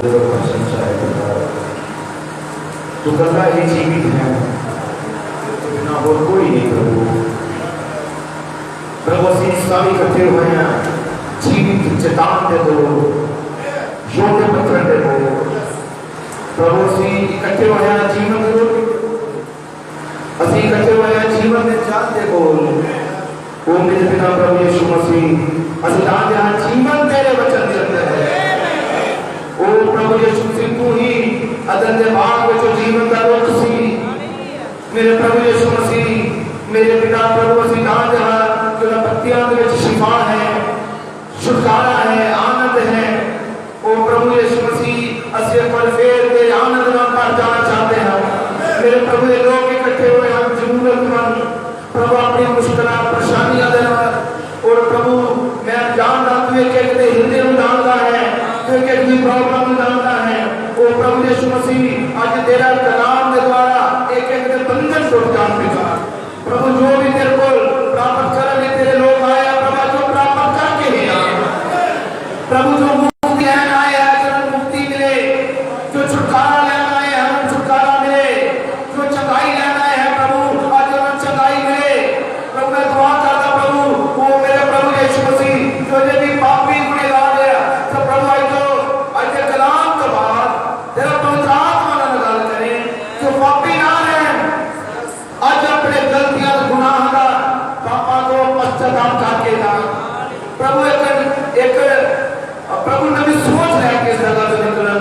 प्रशंसा है तो कल्ला ही जीवित है, बिना और कोई नहीं प्रभु। प्रभु ਅਸੀਂ ਸਾਰੇ ਇਕੱਠੇ ਹੋਏ ਹਾਂ, ਜੀवित चट्टान दे दो, योद्धा पत्थर दे दो प्रभु। ਅਸੀਂ ਇਕੱਠੇ ਹੋਏ ਹਾਂ ਜੀਵਨ ਦੇ ਰੋਟੀ, ਅਸੀਂ ਇਕੱਠੇ ਹੋਏ ਹਾਂ ਜੀਵਨ ਦੇ ਜਲ ਦੇ ਕੋਲ। ਉਹ ਮੇਰੇ ਪਿਤਾ प्रभु यीशु मसीह ਅਸੀਂ ਜਾਣਦੇ ਹਾਂ ਜੀਵਨ ਤੇਰੇ ਵਚਨ ਦੇ ਅੰਦਰ ਹੈ। ਉਹ प्रभु यीशु मसीह तू ही अदन दे बाग ਵਿੱਚ ਜੀਵਨ ਦਾ ਰੁੱਖ ਸੀ मेरे प्रभु यीशु मसीह। मेरे पिता प्रभु ਅਸੀਂ ਜਾਣਦੇ ਹਾਂ कि पत्तियां ਦੇ ਵਿੱਚ शिफा है, छुटकारा है, आनंद है। ओ प्रभु यीशु मसीह ਅਸੀਂ ਇੱਕ ਵਾਰ ਫੇਰ ਤੇ ਆਨੰਦ ਨਾਲ ਭਰ ਜਾਣਾ ਚਾਹते हैं। मेरे प्रभु ये लोग इकट्ठे हुए हैं जरूरतमंद प्रभु अपनी मुश्किलां परेशानियां दे नाल। और प्रभु मैं जानदा तू एक एक दे हिरदे ਨੂੰ ਜਾਣਦਾ है, तू एक एक दी प्रॉब्लम ਨੂੰ ਜਾਣਦਾ है। ओ प्रभु यीशु मसीह आज तेरा कलाम के द्वारा एक एक दे बंधन टूट जान पिता प्रभु। जो भी तेरे को प्राप्त करने तेरे लोग आए प्रभु, जो प्राप्त करके ही आए प्रभु। जो मुक्ति लेना आए हैं मुक्ति मिले, जो छुटकारा लेना आए हैं छुटकारा मिले, जो चंगाई लेना आए हैं प्रभु आज चंगाई मिले प्रभु। मैं दुआ करता प्रभु वो मेरे प्रभु यीशु मसीह जो ये भी पापी गुनहगार है तो प्रभु आज के कलाम के बाद तेरा पवित्र आत्मा नाल गल करे जो पापी ना है आज अपने गलतियां गुनाह का पापा को पश्चाताप करके ना प्रभु एक प्रभु ने भी सोच है कि इस जगह से निकलन।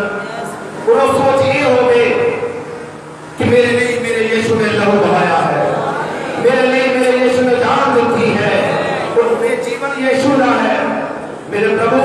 और सोच ये हो गई कि मेरे लिए मेरे यीशु ने लहू बहाया है, मेरे लिए मेरे यीशु ने जान दी है और मेरे जीवन यीशु ना है मेरे प्रभु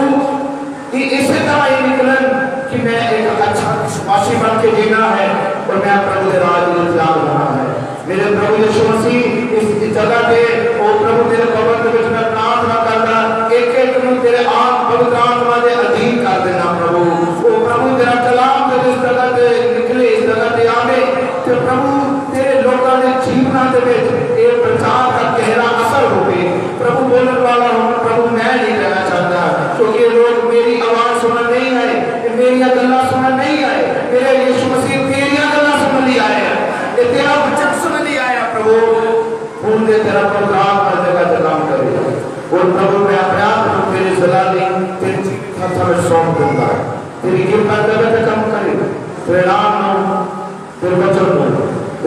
कि इसी तरह ही निकलन कि मैं एक अच्छा विश्वासी बन के जीना है और मैं प्रभु के राज में जा रहा है। मेरे प्रभु यीशु मसीह इस जगह पे ओ प्रभु तेरे भवन के विच मैं प्रार्थना करदा एक एक ਨੂੰ तेरे आप पवित्र आत्मा दे अधीन कर देना प्रभु। ओ प्रभु तेरा कलाम ते इस जगह पे निकले, इस जगह पे आवे ते प्रभु तेरे लोकां दे जीवनां दे विच ये प्रचार का गहरा असर होवे प्रभु। बोलने वाला हूं प्रभु मैं नहीं रहना चाहता क्योंकि लोग मेरी आवाज सुनने नहीं आए, मेरी गल्लां सुनने नहीं आए, मेरे यीशु मसीह तेरी गल्लां सुनने लिए आए हैं, ये तेरा वचन सुनने लिए आया प्रभु। फूल दे तेरा प्रोग्राम हर जगह से काम करेगा और प्रभु मैं अपने आप को तेरी सलाह तेरी जीवित हाथों में सौंप दूंगा। तेरी कृपा जगह से काम करेगा, तेरे नाम नो तेरे वचन नो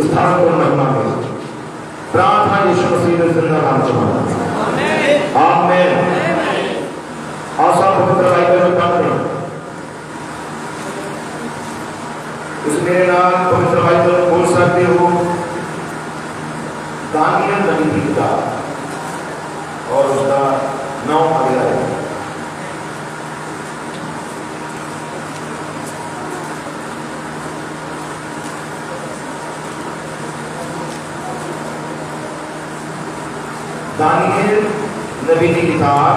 स्थान को महिमा मिले। प्रार्थना यीशु मसीह के जिंदा नाम से मांगता हूं, आमीन। आशा पवित्र बाइबल में पढ़ते हैं इस मेरे नाम पवित्र बाइबल बोल सकते हो दानियल नबी की किताब और उसका 9 अध्याय। दानियल नबी की किताब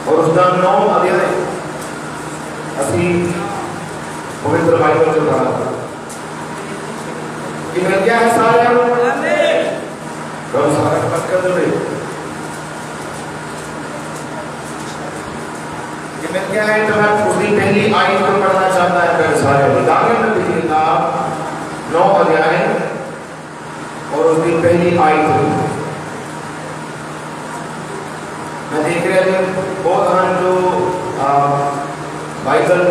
और उसका 9 अध्याय असी पवित्र बाइबल से पढ़ा कि मिल गया है सारे प्रभु सारे मत कर दो कि मिल गया है तो मैं उसकी पहली आयत को पढ़ना चाहता है मेरे सारे दानियल नबी की किताब 9 अध्याय और उसकी पहली आयत। मैं देख रहे हैं बहुत हैं जो बाइबल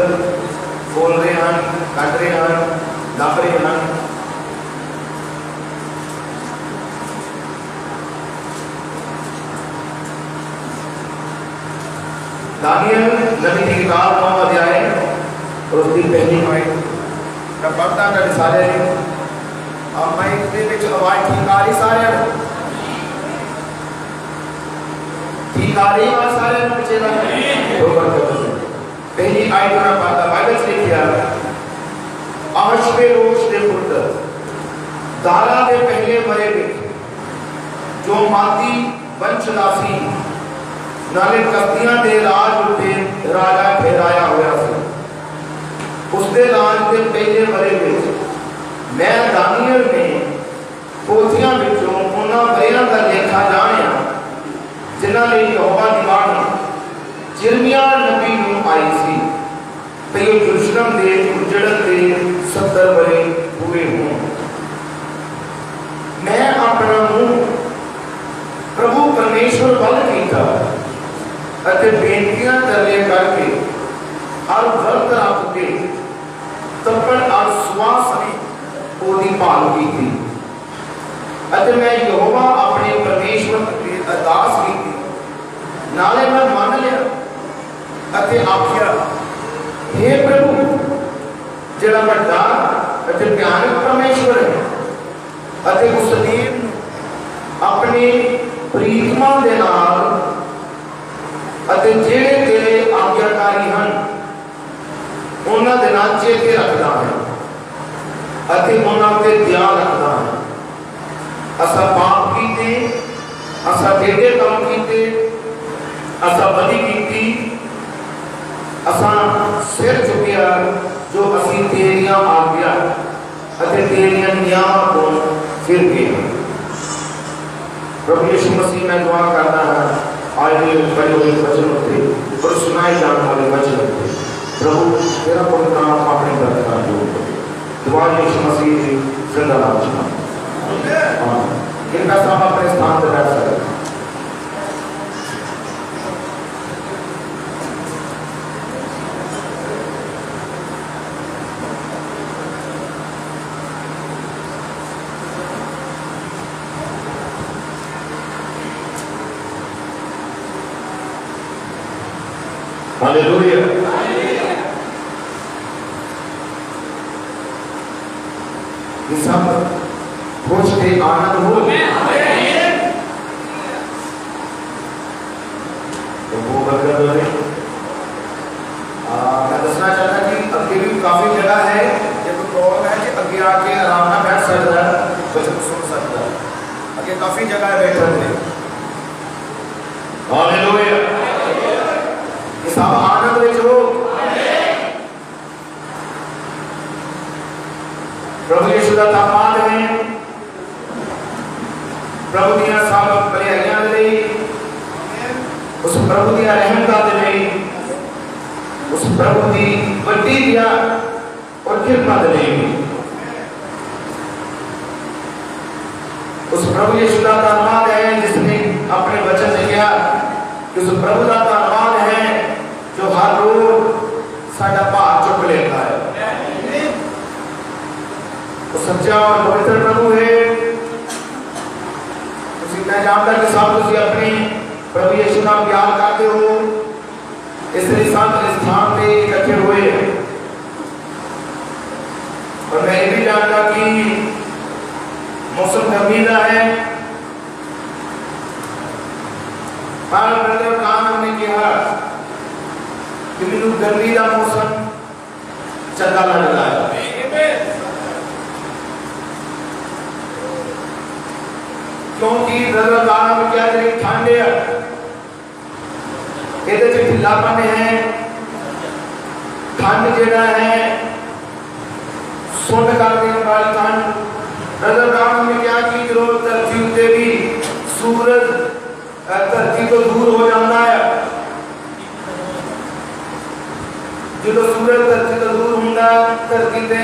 बोल रहे हैं, कट रहे हैं, लप रहे हैं। दानियल नबी की किताब 9 अध्याय और उसकी पहली आयत मैं पढ़ता कर सारे और मैं इसके विच आवाज ठीक आ रही सारे ठीक आ रही है सारे पीछे ना पहली आयत में पढ़ता बाइबल से लिखा अहश्वेरोश दे पुत्र दारा दे पहले मरे में जो मादी वंशदासी नाले कस्तियां दे राज उते राजा ठहराया होया सी उसके राज के पहले मरे में मैं दानियल ने पोथियां विचों उन्हां वरियां दा लेखा जाणिया जिन्हां ने यहोवा दी बाणी यिर्मयाह नबी नूं आई सी यरूशलेम के उजड़न के 70 बरे पूरे हों। मैं अपना मुंह प्रभु परमेश्वर वल कीता अते बेनतियां दरले करके और व्रत रख के तपन और सुआस ने ओदी भाल की थी। अते मैं यहोवा अपने परमेश्वर की अरदास की थी। नाले मैं मान लिया अते आख्या, हे प्रभु जिहड़ा वड्डा अते भयानक परमेश्वर है अते उस ने अपने प्रीतमा दे नाल अते जेड़े तेरे आज्ञाकारी हन उन्हां दे नाल चेते रखदा है अते उन्हां ते दया रखदा है। असा पाप कीते, असा टेढ़े काम कीते, असा बदी कीती, असा सिर चुकिया जो असी तेरियां आज्ञा अते तेरियां नियमां को फिर गए। प्रभु यीशु मसीह मैं दुआ करता है आज ये बड़े हुए वचन होते और सुनाए जाने वाले वचन होते प्रभु तेरा पवित्र नाम अपने बरकत दो। दुआ यीशु मसीह की जिंदा नाम चुना। इनका सब अपने स्थान पर बैठ सकते। हालेलुया। ये सब खोज के आनंद हो तो वो बरकत हो। मैं दसना चाहता कि अगे भी काफी जगह है जो कोई प्रॉब्लम है कि अगे आके आराम ना बैठ सकता है, वचन सुन सकता है। अगे काफी जगह है बैठने में। हालेलुया। सब आनंद विच हो। प्रभु यीशु का धन्यवाद है। प्रभु दी सब भलाइयां दे लई, उस प्रभु दी रहमत दे लई, उस प्रभु दी बड़ी दया और कृपा दे लई, उस प्रभु यीशु का धन्यवाद है जिसने अपने वचन में किया। उस प्रभु का धन्यवाद है जो हर रोज साडा भार चुक लेता है। वो सच्चा और पवित्र प्रभु है। उसी मैं जानता कि सब तुम अपने प्रभु यीशु नाम प्यार करते हो, इसलिए सब स्थान पे इकट्ठे हुए। और मैं ये भी जानता कि मौसम गर्मी का है। पर ब्रदर कान हमने कहा कि मैनू गर्मी का मौसम चंगा लगता है, क्योंकि ब्रदर कान में क्या जी ठंड है, ये ढिलापन है, ठंड जेड़ा है सुन कर देने वाली ठंड। ब्रदर कान में क्या की जो धरती उत्ते भी सूरज धरती तो दूर हो जाता है, जो सूरज धरती तो दूर होंगे धरती से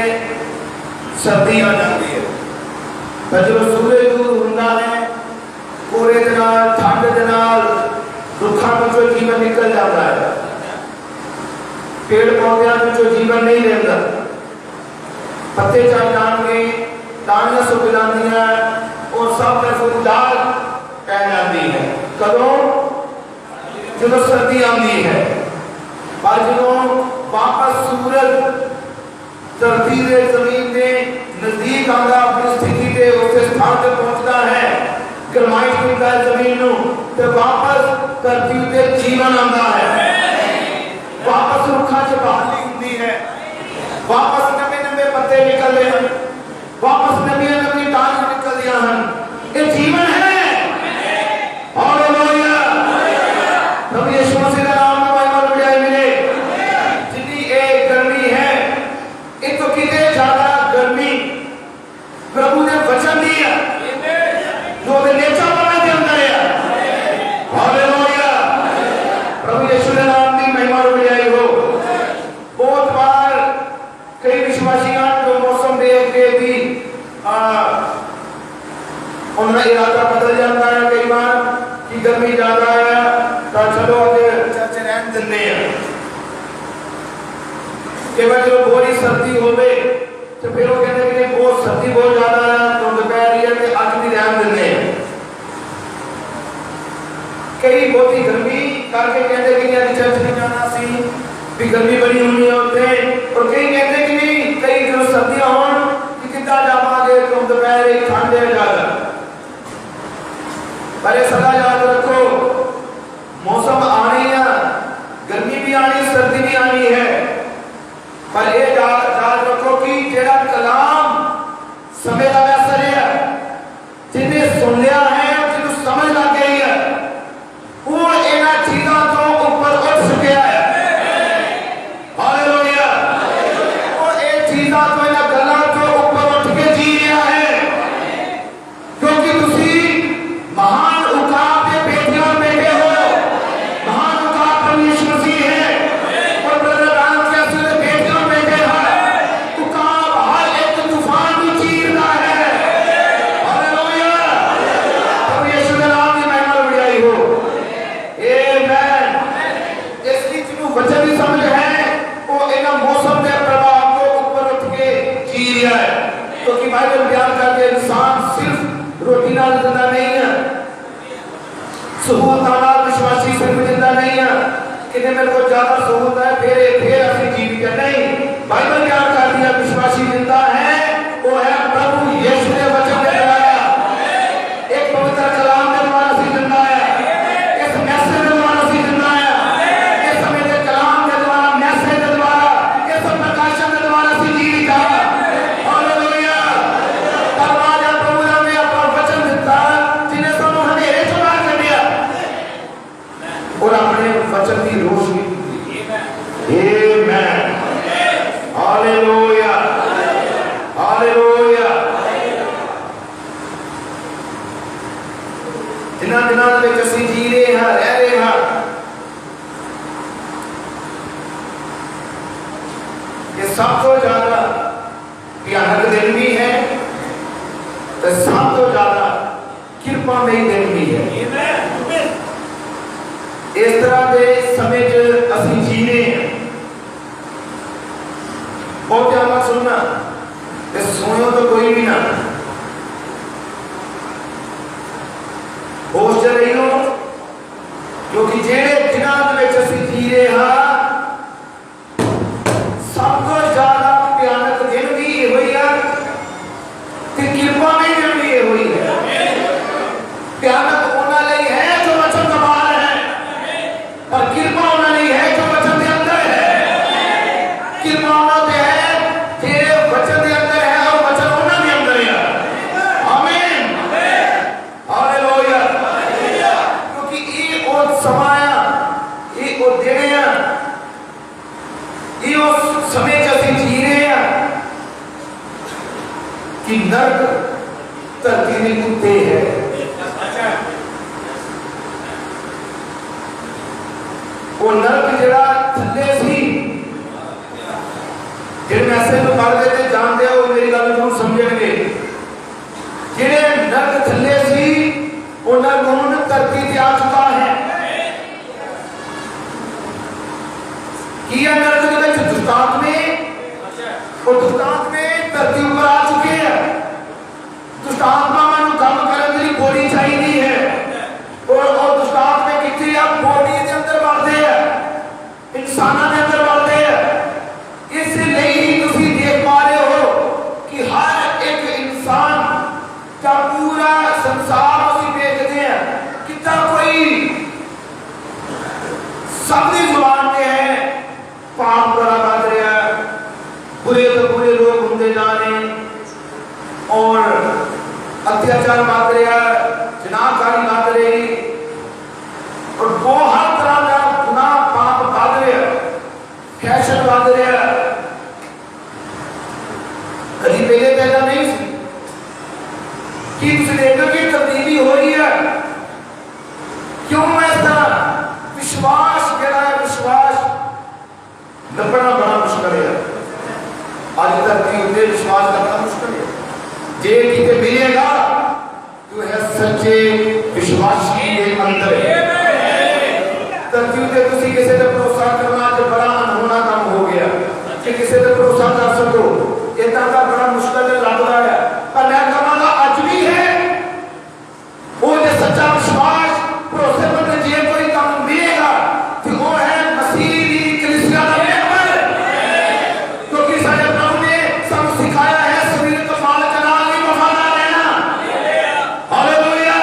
सर्दी आ जाती है। पर जो सूरज दूर होता है कोरे के नाल ठंड के नाल रुखा में जीवन निकल जाता है। पेड़ पौधों में जीवन नहीं रहता, पत्ते चढ़ जाएंगे, टांगियां सुख जाती हैं और सब तरफ उजाड़ पै जाती है। कदों जो सर्दी आती है, पर जो वापस सूरज धरती के जमीन के नजदीक आता अपनी स्थिति के उस स्थान पे पहुंचता है, गरमाइश मिलता है जमीन को, तो वापस धरती पे जीवन आता है, वापस रुखा च बहाली होती है, वापस नवे नवे पत्ते निकलते हैं, वापस नवी नवी टांगियां निकलती हैं। ये जीवन है। हालेलुया। प्रभु यीशु मसीह का नाम में महिमा और बड़ाई मिले। जितनी एक गर्मी है, एक तो कितने ज्यादा गर्मी प्रभु ने वचन दिया जो नेचा बना के अंदर है। हालेलुया। प्रभु यीशु के नाम की महिमा और बड़ाई हो। बहुत बार कि वह जो बड़ी सर्दी होवे तो फिर वो कहते हैं कि बहुत सर्दी बहुत ज्यादा है तो दोपहर ही है कि आज भी रहन देने कई बहुत ही गर्मी करके कहते कि नहीं चर्च नहीं जाना सी भी गर्मी बड़ी होनी होते और कई कहते कि नहीं कई जो सर्दियां हो कि कितना जावांगे तुम दोपहर ही ठंड है ज्यादा पर सदा याद रखो मौसम आनी है गर्मी भी आनी सर्दी भी आनी है पर ये याद रखो कि जेड़ा कलाम समय का असर है जिन्हें सुन लिया है जिन्हें समझ लग गई है वो इन चीजों तो ऊपर उठ चुका है हालेलुया वो ये चीजों तो इन गल्लां तो ऊपर उठ के जी रहा है क्योंकि तुसी महान उकाब के बेटियों बेटे हो महान उकाब परमेश्वर मसीह है और ब्रदर राम कैसे बेटियों बेटे हैं उकाब हर एक तूफान को चीरता है हालेलुया परमेश्वर के नाम की महिमा बढ़ाई हो आमेन इसकी जो वचन की समझ है वो इन मौसम के प्रभाव को ऊपर उठ के जी रहा है क्योंकि बाइबल बयान करके इंसान सिर्फ रोटी नाल जिंदा नहीं है सहूलत नाल विश्वासी सिर्फ जिंदा नहीं है कि मेरे को ज्यादा सहूलत है फिर असली जीवित है नहीं बाइबल बयान कर दिया विश्वासी जिंदा है वो है प्रभु यीशु ने वचन दे दिया एक पवित्र कलाम के द्वारा से जिंदा है इस मैसेज के द्वारा से जिंदा है इस समय के कलाम के द्वारा मैसेज के द्वारा इस प्रकाशन के द्वारा से जीवित है हालेलुया परमात्मा प्रभु ने हमें अपना वचन दिया जिन्हें सब हमें एक बार कर दिया और अपने वचन की रोशनी आमेन हालेलुया हालेलुया जिन्हां दिनां दे विच असीं जी रहे हां रह रहे हां ये सब तो ज्यादा भयानक दिन भी है तो सब तो ज्यादा कृपा में दिन भी है इस तरह के समय च असीं जी रहे हैं बहुत ध्यान नाल सुनना सोयो तो कोई भी ना होश च रही हो क्योंकि जेड़े दिनां दे विच असीं जी रहे हां सब तो ज्यादा भयानक दिन भी ये हुई है कि कृपा में दिन भी ये हुई है भयानक होना नहीं है जो वचन का बाहर है पर कृपा होना नहीं है जो वचन के अंदर है कृपा होना तो है तेरे वचन के अंदर है और वचन होना भी अंदर है आमीन हालेलुया क्योंकि ये और समाया ये और देने हैं ये उस समय जैसे जी रहे हैं कि नर्क धरती में कुत्ते है वो नर्क जरा थल्ले सी जिन मैसेज में पढ़ देते जानते हो मेरी गल को समझेंगे जिन्हें नर्क थल्ले सी वो नर्क हुण धरती पे आ चुका है किया नर्क के विच दुष्टांत में और दुष्टांत में धरती ऊपर आ चुके हैं दुष्टात्मा में काम करने की बॉडी चाहिए है और दुष्टांत में कितनी आप बॉडी के अंदर बढ़ते हैं इंसानों के अंदर बढ़ते हैं इसलिए ही तुसी देख पा रहे हो कि हर एक इंसान का पूरा संसार उसी देखते हैं कितना कोई सबकी जुबान पे है पाप बड़ा बढ़ रहा है बुरे तो बुरे लोग होंगे जा रहे और अत्याचार बढ़ रहा है जनाहकारी बढ़ रही और वो हर तरह का गुनाह पाप बढ़ रहे फैशन बढ़ रहा कभी पहले पैदा नहीं सी कि देखो कि तब्दीली हो रही है क्यों ऐसा विश्वास कहना है विश्वास लपना बड़ा मुश्किल है आज तक की विश्वास करना मुश्किल है जे किते मिलेगा तो है सच्चे विश्वासी के अंदर तब क्योंकि तुसी किसी पे भरोसा करना जो बड़ा अनहोना काम हो गया कि किसी पर भरोसा कर सको, इतना का बड़ा मुश्किल लगता है। पर मैं कहूँगा अज भी है वो जो सच्चा विश्वास भरोसेमंद जे कोई काम मिलेगा तो वो है मसीह की कलीसिया का मेंबर, क्योंकि सारे प्रभु ने सब सिखाया है शरीर को मालिक नाल नहीं वफादार रहना। हालेलुया।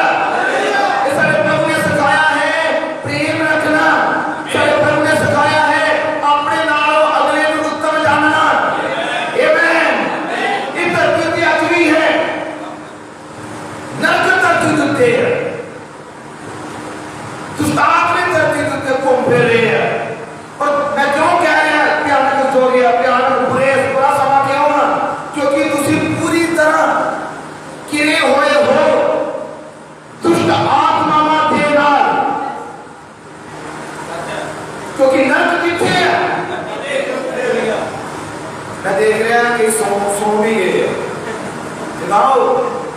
सारे प्रभु ने सिखाया है प्रेम रखना, सारे प्रभु ने सिखाया है अपने नालों अगले को उत्तम जानना। आमीन। ये धरती की अज भी है, नरक धरती उत्ते है, दुष्टात्मा धरती उत्ते घूम फिर रहे हैं। और मैं क्यों कह रहा है भयानक हो गया, भयानक बुरा समा क्यों ना, क्योंकि तुसी पूरी तरह किरे हुए हो दुष्ट आत्मावां दे नाल। क्योंकि नरक किथे है, मैं देख रहा कि सो भी गए। जनाओ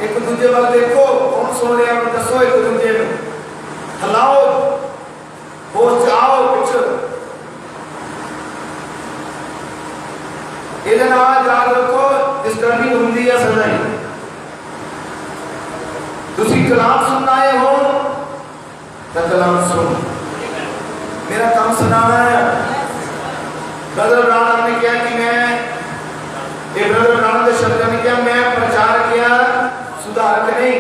एक दूजे वाल देखो, कौन सो रहा है दसो, एक दूजे में हलाओ, होश जाओ कुछ ये याद रखो। डिस्टर्बिंग होती है सदाई। तुसी कलाम सुनना है हो तो कलाम सुन, मेरा काम सुनाना है। ब्रदर राणा ने क्या कि मैं ब्रदर राणा के शब्द ने क्या मैं प्रचार किया सुधारक नहीं,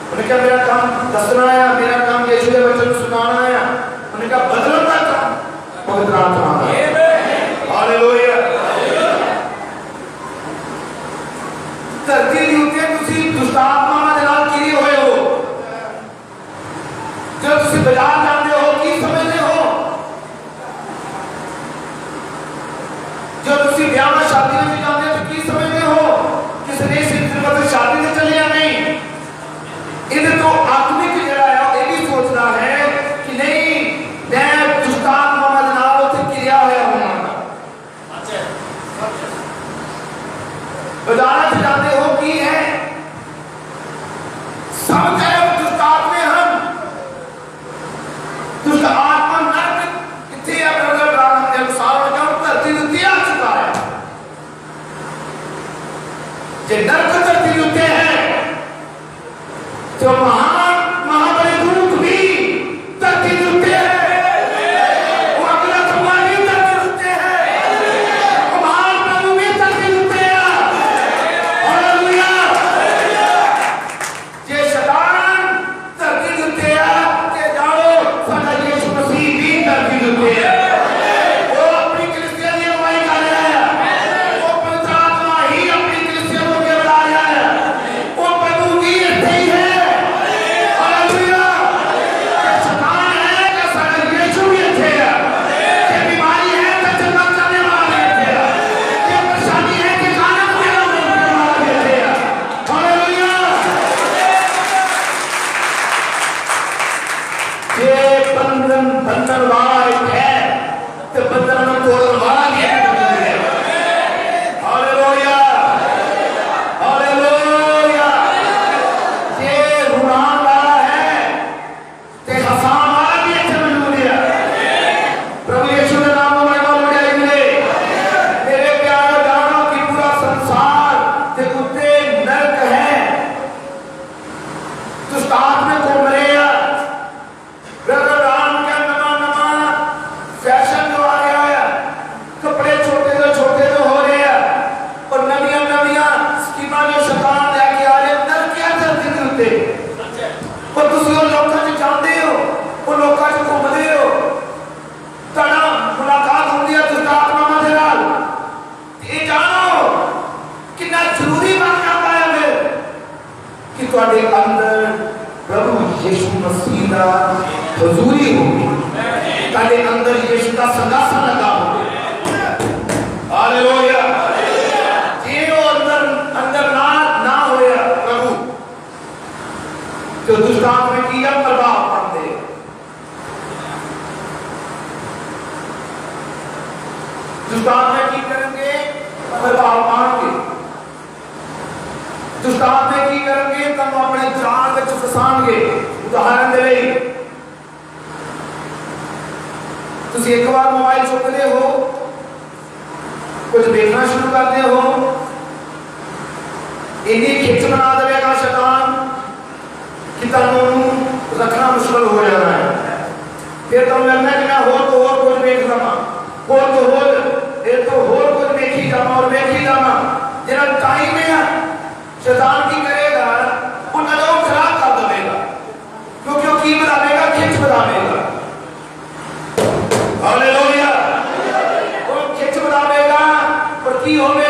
उन्होंने कहा मेरा काम दसना है, मेरा काम यीशु के वचन सुनाना है। उन्होंने कहा बदलने का काम पवित्र आत्मा का है। हालेलुया। धरती दी उत्ते तुसी दुष्ट आत्मावां दे नाल किरे होए हो। जब तुसी बाजार जाते हो की समझते हो, जब तुसी ब्याह में शादी में जाते हो तो की समझते हो, किसी ने सिर्फ शादी में चले या नहीं। इधर तो आत्मिक जड़ा है ये भी सोचना है कि नहीं मैं दुष्ट आत्मा के नाल उसे क्रिया होया हूं। बाजार से जाते हो की है सब तरफ दुष्ट आत्मा हम, दुष्ट आत्मा नरक किथे है ब्रदर ब्राह्मण के अनुसार क्या धरती उत्ते आ चुका है। जे नरक धरती उत्ते है तो महाबली दूत भी धरती उत्ते है, वो अगला तुम्हारी धरती उत्ते है, वो महान प्रभु भी धरती उत्ते है। हालेलुया। जे शैतान धरती उत्ते है ते जानो साडा यीशु मसीह भी धरती उत्ते है। वो अपनी कलीसिया की अगुवाई कर रहा है, वो पवित्र आत्मा ही अपनी कलीसिया को बढ़ा रहा है, वो प्रभु की इतने ही है। बंधन वाला है तो बंधन में तोड़ने वाला भी है। हालेलुया। हालेलुया। ये रुलान वाला है ते हसान वाला भी है मौजूद है। प्रभु यीशु के नाम में महिमा बढ़ाई मिले। मेरे प्यारे जानो कि पूरा संसार के उत्ते नरक है, दुष्ट आत्मा घूम रहे हैं। ब्रदर राम का नवा फैशन जो आ गया है, कपड़े छोटे तो हो रहे हैं और नविया स्कीमा जो शैतान लेके आ रहे नर क्या धरती के उत्ते। और तुसी वो लोकां च जांदे हो, वो लोकां च घुमदे हो, तुहाडा मुलाकात होंदी है दुष्ट आत्मावां दे नाल। ये जानो कितना जरूरी बन जाता है फिर कि तुहाडे अंदर प्रभु यीशु मसीह का हुजूरी होगी, ताकि अंदर यीशु का संगासन लगा हो। हालेलुया। ये अंदर ना होया प्रभु जो दुष्ट आत्मा की प्रभाव पड़ते दुष्ट आत्मा की करेंगे प्रभाव पाएंगे, दुष्ट आत्मा की करेंगे तब अपने जान में फसाएंगे। उदाहरण दे रही तुसी एक बार मोबाइल चुकते हो कुछ देखना शुरू करते हो, इन्हीं खिंच बना देगा शैतान कि तुम रखना मुश्किल हो जाना है। फिर तुम लगना कि मैं होर कुछ देख लवा, होर कुछ देखी जावा और देखी जावा। जरा टाइम है शैतान की करेगा उन लोग खराब कर देगा, क्योंकि वो की बना देगा, खिंच बना देगा। हालेलुया, वो खिंच बना देगा और की होगा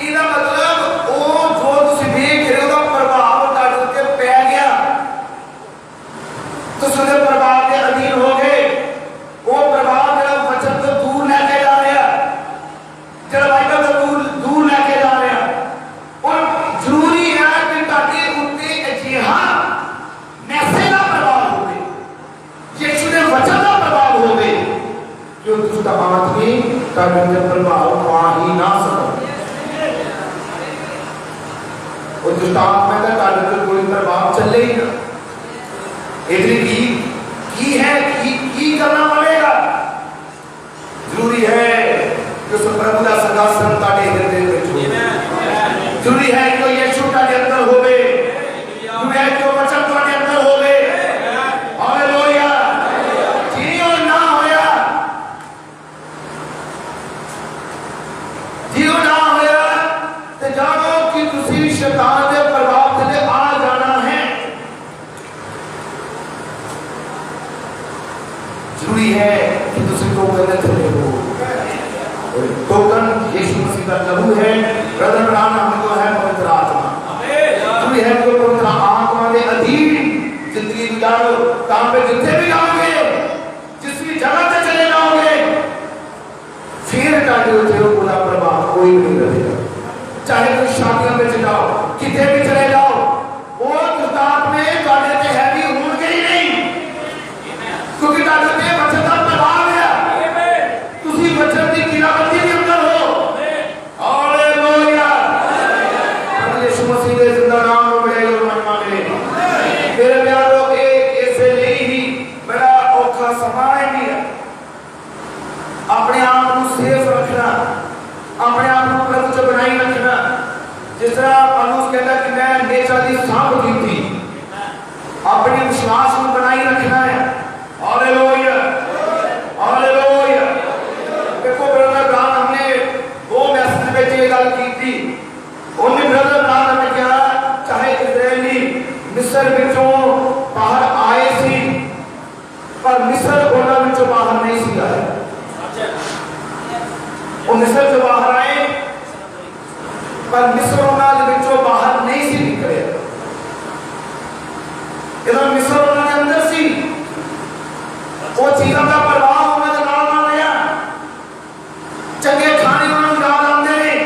इसका मतलब वो जो तुम देख रहे हो प्रभाव तुहाडे उत्ते पै गया, तुसीं उहदे प्रभाव के अधीन हो गए। वो प्रभाव जरा वचन तो दूर लेके जा रहा, जरा बाइबल तो दूर लेके जा रहा। और जरूरी है कि तुहाडे उत्ते अजिहा मैसेज का प्रभाव होवे, यीशु के वचन का प्रभाव होवे, जो दुष्ट आत्मा तुहाडे उत्ते प्रभाव पा ही ना सकन। और दुष्ट आत्मा का तुहाडे उत्ते कोई प्रभाव चले ही ना। इसलिए की करना पड़ेगा। जरूरी है कि उस प्रभु का सिंहासन तुहाडे हृदय विच होवे। जरूरी है कि यीशु तुहाडे अंदर होवे, जरूरी है कि वचन तुहाडे अंदर होवे। हालेलुया, जियो ना होया, जियो ना होया ते जानो कि तुसी शैतान के प्रभाव थले आ जाना है। जरूरी है कि तुसी टोकन थले हो। टोकन यीशु मसीह का लहू है, ब्रदर नाम हमको है पवित्र आत्मा। जरूरी है कि पवित्र आत्मा के अधीन जिंदगी गुजारो। काम पे जितने भी जाओगे, जिस भी जगह पे चले जाओगे, फिर ताकि पूरा प्रभाव कोई नहीं रहेगा। चाहे तुम शादियों में चले जाओ, कितने भी चले जाओ, वो दुष्टात्मा में गाने पे हैवी होंगे ही नहीं, क्योंकि ताकि वचन का प्रभाव है। तुसी वचन की गिरावटी के अंदर हो। हालेलुया, यीशु मसीह के जिंदा नाम में बड़े और महिमा मिले। मेरे प्यारो, ऐसे ही बड़ा औखा समय भी है। अपने आप को सेफ रखना, अपने आप को प्रभु से बनाई रखना। जिस तरह पौलुस कहता कि मैं नेचर की सांभ की थी, अपने विश्वास को बनाई रखना है। Hallelujah, hallelujah. देखो ब्रदर ब्राउन, हमने वो मैसेज में ये गल की थी। उन्हें ब्रदर ब्राउन ने कहा चाहे इजरायली मिस्र विचों बाहर आए सी, पर मिस्र उन्हां विचों बाहर नहीं सी आए। वो मिस्र से बाहर आए, पर मिस्र उन्हां विचों बाहर नहीं सी निकले। इधर मिस्र उन्हां के अंदर सी, वो चीज़ों का प्रभाव उन्हें नाल आ गया। चंगे खाने वालों याद आते हैं।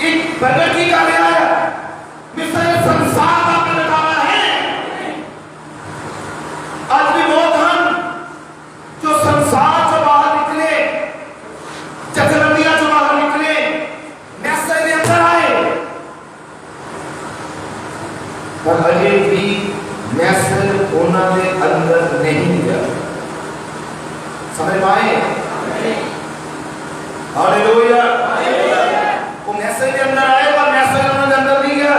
एक प्रगति का गया है, मिस्र संसार का प्रगटावा है। आज भी बहुत हम जो संसार से बाहर निकले, चक्रविया से बाहर निकले, मिस्र के अंदर आए, पर अजय भी मिस्र उन्होंने अंदर नहीं गया। समझ पाए? हालेलुया, वो मिस्र के अंदर आए, पर मिस्र उन्होंने अंदर नहीं गया।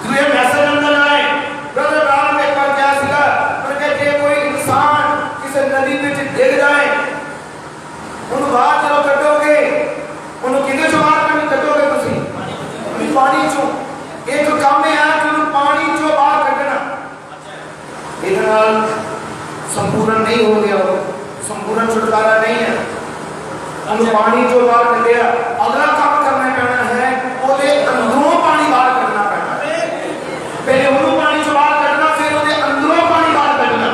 जो ये मिस्र अंदर आए, ब्रदर ब्राउन ने कहा क्या सीगा, कि कोई इंसान किसी नदी में गिर जाए, उन्हें बाहर चलो कटोगे, उन्हें किधर से बाहर कटोगे? तुसी पानी चो, ये जो काम है कि उन्हें पानी चो बाहर कटना। इधर संपूर्ण नहीं हो गया, संपूर्ण छुटकारा नहीं है। उन्हें पानी चो बाहर कर दिया, अगला काम करना पैना है, उन्हें अंदरों पानी बाहर करना पैना है। पहले उन्हें पानी चो बाहर करना, फिर उन्हें अंदरों पानी बाहर करना।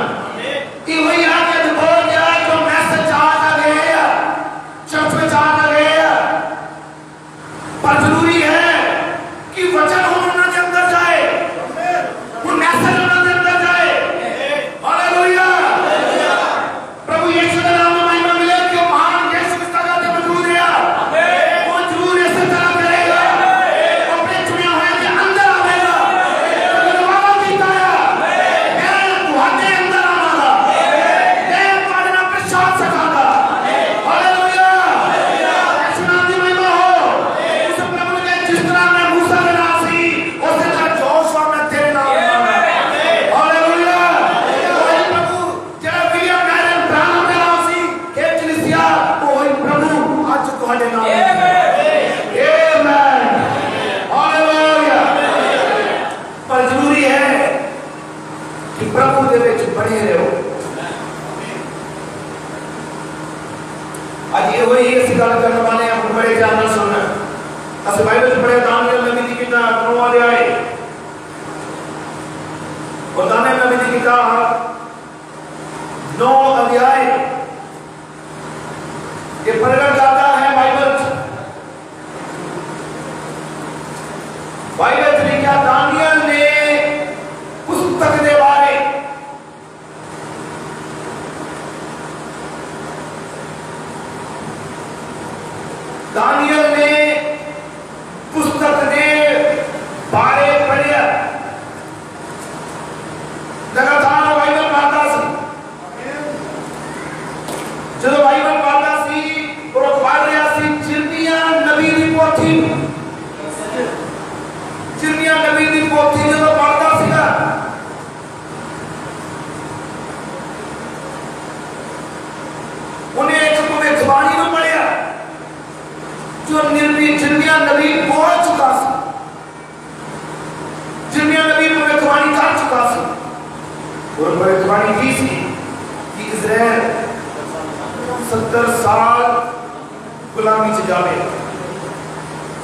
ये वही आके बोल गया जो मैसेज आ गया, चर्च में आ गया, पर जरूरी है कि वचन उन्होंने के अंदर जाए, वो मैसेज उन्होंने के अंदर जाए। हालेलुया, प्रभु यीशु के नाम में महिमा मिले कि महान यीशु इस जगह पे मौजूद है। दे नाम आमेन हालेलुया। पर जरूरी है कि प्रभु दे विच बने रहो। आज ये वही इस गल करने वाले हैं, बड़े ध्यान नाल सुनना। असि बाइबल च पढ़े दानियल नबी की किताब 9 अध्याय और दानियल नबी की किताब 9 अध्याय ये प्रकट करता है बाइबल में क्या दानियल ने पुस्तक के बारे दानियल ने पुस्तक के बारे पढ़िया लगातार बाइबल पढ़ता सी। जो बाइबल पढ़ता सी और पढ़ रहा सी जिर्मिया नबी की पोथी, जिर्मिया नबी की पोथी जो पढ़ता सी ना उन्हें एक भविष्यवाणी को पढ़िया जो जिर्मिया नबी बोल चुका सी। जिर्मिया नबी भविष्यवाणी कर चुका सी और भविष्यवाणी की सी कि इज़राइल 70 साल गुलामी से जावे।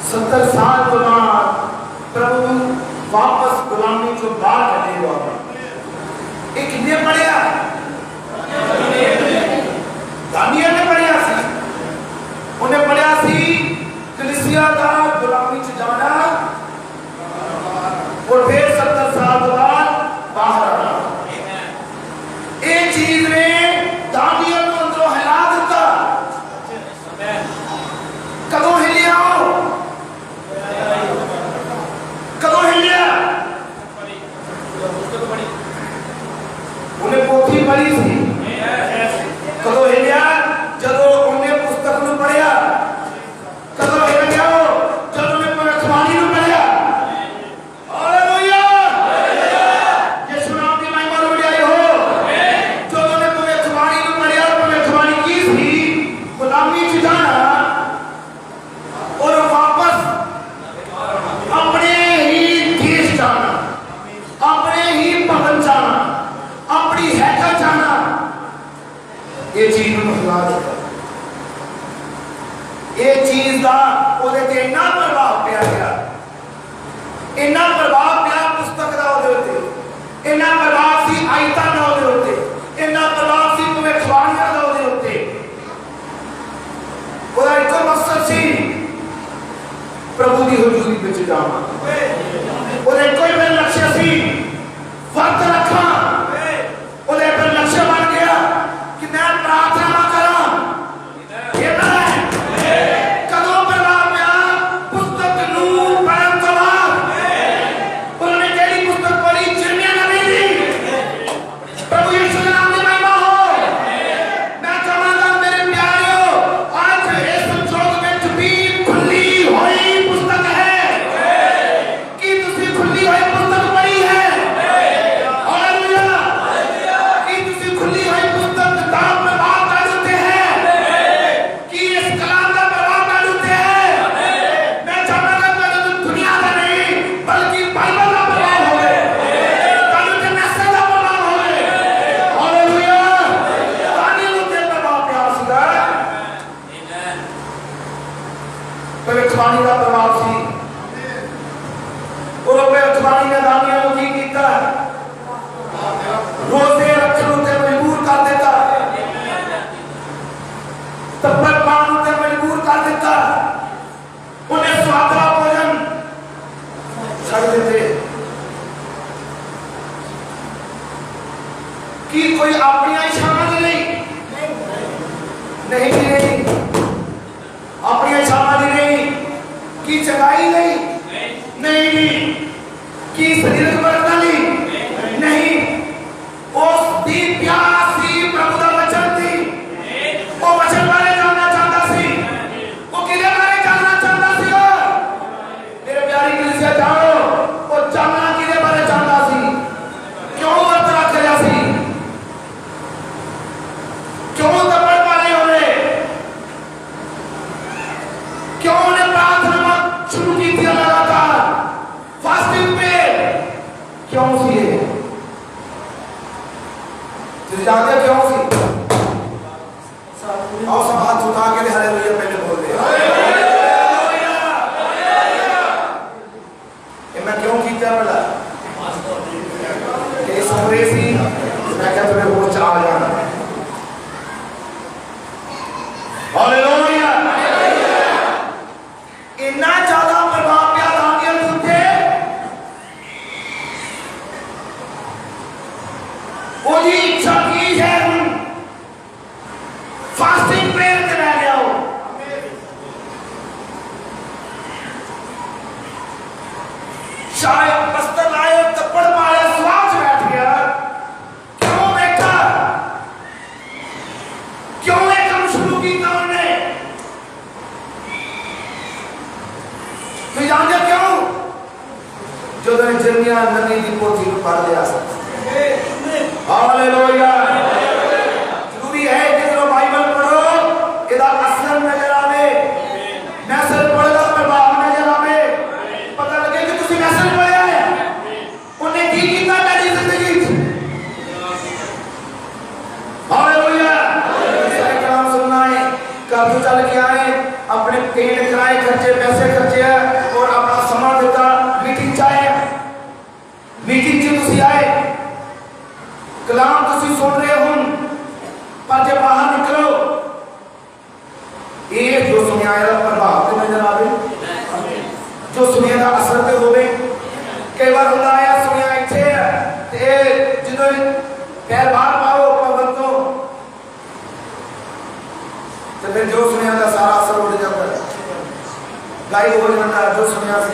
70 साल के बाद प्रभु वापस गुलामी को बाहर करेगा। एक ने पढ़िया दानियल ने पढ़िया सी, उन्हें पढ़िया सी कलीसिया का गुलामी से जाना और फिर 70 साल के बाद बाहर आना। एक चीज ने दानियल को अंदरों हिला दिता। कदों हिलिया कदों हिलिया उन्हें पोथी पढ़ी सी। कदों हिलिया जदों उन्हें पुस्तक में पढ़िया। कदों हिलिया जदों उन्हें भविष्यवाणी में पढ़िया। हालेलुया यीशु नाम की महिमा हो जाए हो। जो उन्हें भविष्यवाणी में पढ़िया, भविष्यवाणी की थी गुलामी से जाना और वापस अपने ही देश जाना, अपने ही भवन जाना, अपनी हैकल जाना। ये चीज में हिला देता। ये चीज का ओदे ते इन्ना प्रभाव पिया गया, इन्ना प्रभाव पिया पुस्तक का ओदे उत्ते, इन्ना प्रभाव सी आयतां का ओदे उत्ते, इन्ना प्रभाव सी भविष्यवाणियां का ओदे उत्ते। ओदा एक मकसद सी प्रभु की हुजूरी विच जाना। ओदा एक लक्ष्य सी व्रत रखा। ओदा एक लक्ष्य बन गया कि मैं प्रार्थना करा। कदों प्रभाव पिया पुस्तक नूं पढ़न तो बाद उन्होंने केड़ी पुस्तक पढ़ी? जिर्मिया नबी दी। प्रभु यीशु के नाम की महिमा हो। मैं चाहांगा मेरे प्यारियों आज इस जोग विच भी खुली हुई पुस्तक है कि तुसी खुली हुई पुस्तक पढ़ी है। हालेलुया कि तुसी खुली हुई पुस्तक का प्रभाव कर देते हैं कि इस कलाम का प्रभाव कर देते हैं। मैं चाहता हूं कि दुनिया का नहीं बल्कि बाइबल का प्रभाव होवे, कल मैसेज का प्रभाव होवे। हालेलुया दानियल के प्रभाव प्यार सीधा भविष्यवाणी का प्रभाव सी। और भविष्यवाणी ने दानियल को की कीता? रोजे रखने को मजबूर कर देता, तब्बत पान को मजबूर कर देता, उन्हें स्वादला भोजन छड़ देते कि कोई अपनी इच्छावां दी नहीं अपनी इच्छावां दी नहीं कि चंगाई नहीं कि शरीर बरतना नहीं उस दी प्यास सी प्रभु का वचन थी। वो वचन बारे जानना चाहता सी, वो किले बारे जानना चाहता सी। मेरे प्यारी कलीसिया जाओ वो जानना किले बारे जानता सी। क्यों व्रत रख रहा सी? क्यों तपड़ वाले हो रहे? हाथ उठा के हालेलुया पहले बोल दे। मैं क्यों किया भला कि सोरे सी मैं क्या तुम्हें होश आ जाना। हालेलुया। इतना ज्यादा प्रभाव क्या दानियल तुझे वो जी इच्छा की है फास्टिंग प्रेयर करा गया हो। शायद बस्तर लाए तप्पड़ मारे श्वास बैठ गया। क्यों बैठा? क्यों ये काम शुरू की उन्होंने? तो जानते क्यों? जो यिर्मयाह नबी की पोथी को पढ़ लिया। हालेलुया। जरूरी है कि जो बाइबल पढ़ो इधर असर नजर आवे, मैसेज पढ़ो प्रभाव नजर आवे, पता लगे कि तुसी मैसेज पढ़या है उन्हें की कीता तेरी जिंदगी। हालेलुया। सारे कलाम सुनना है, घर तो चल के आए, अपने पेट किराए खर्चे पैसे खर्चे और अपना समय देता मीटिंग चाहे मीटिंग च तुसी आए कलाम तुसी सुन रहे हो पर जब बाहर निकलो ये जो सुनिया का प्रभाव तो नजर आवे, जो सुनिया का असर तो होवे। कई बार होता है सुनिया इत्थे ते जिन्हों पैर बाहर पाओ पवन को तो फिर जो सुनिया का सारा असर उड़ जाता है, गायब हो जाता है जो सुनिया से।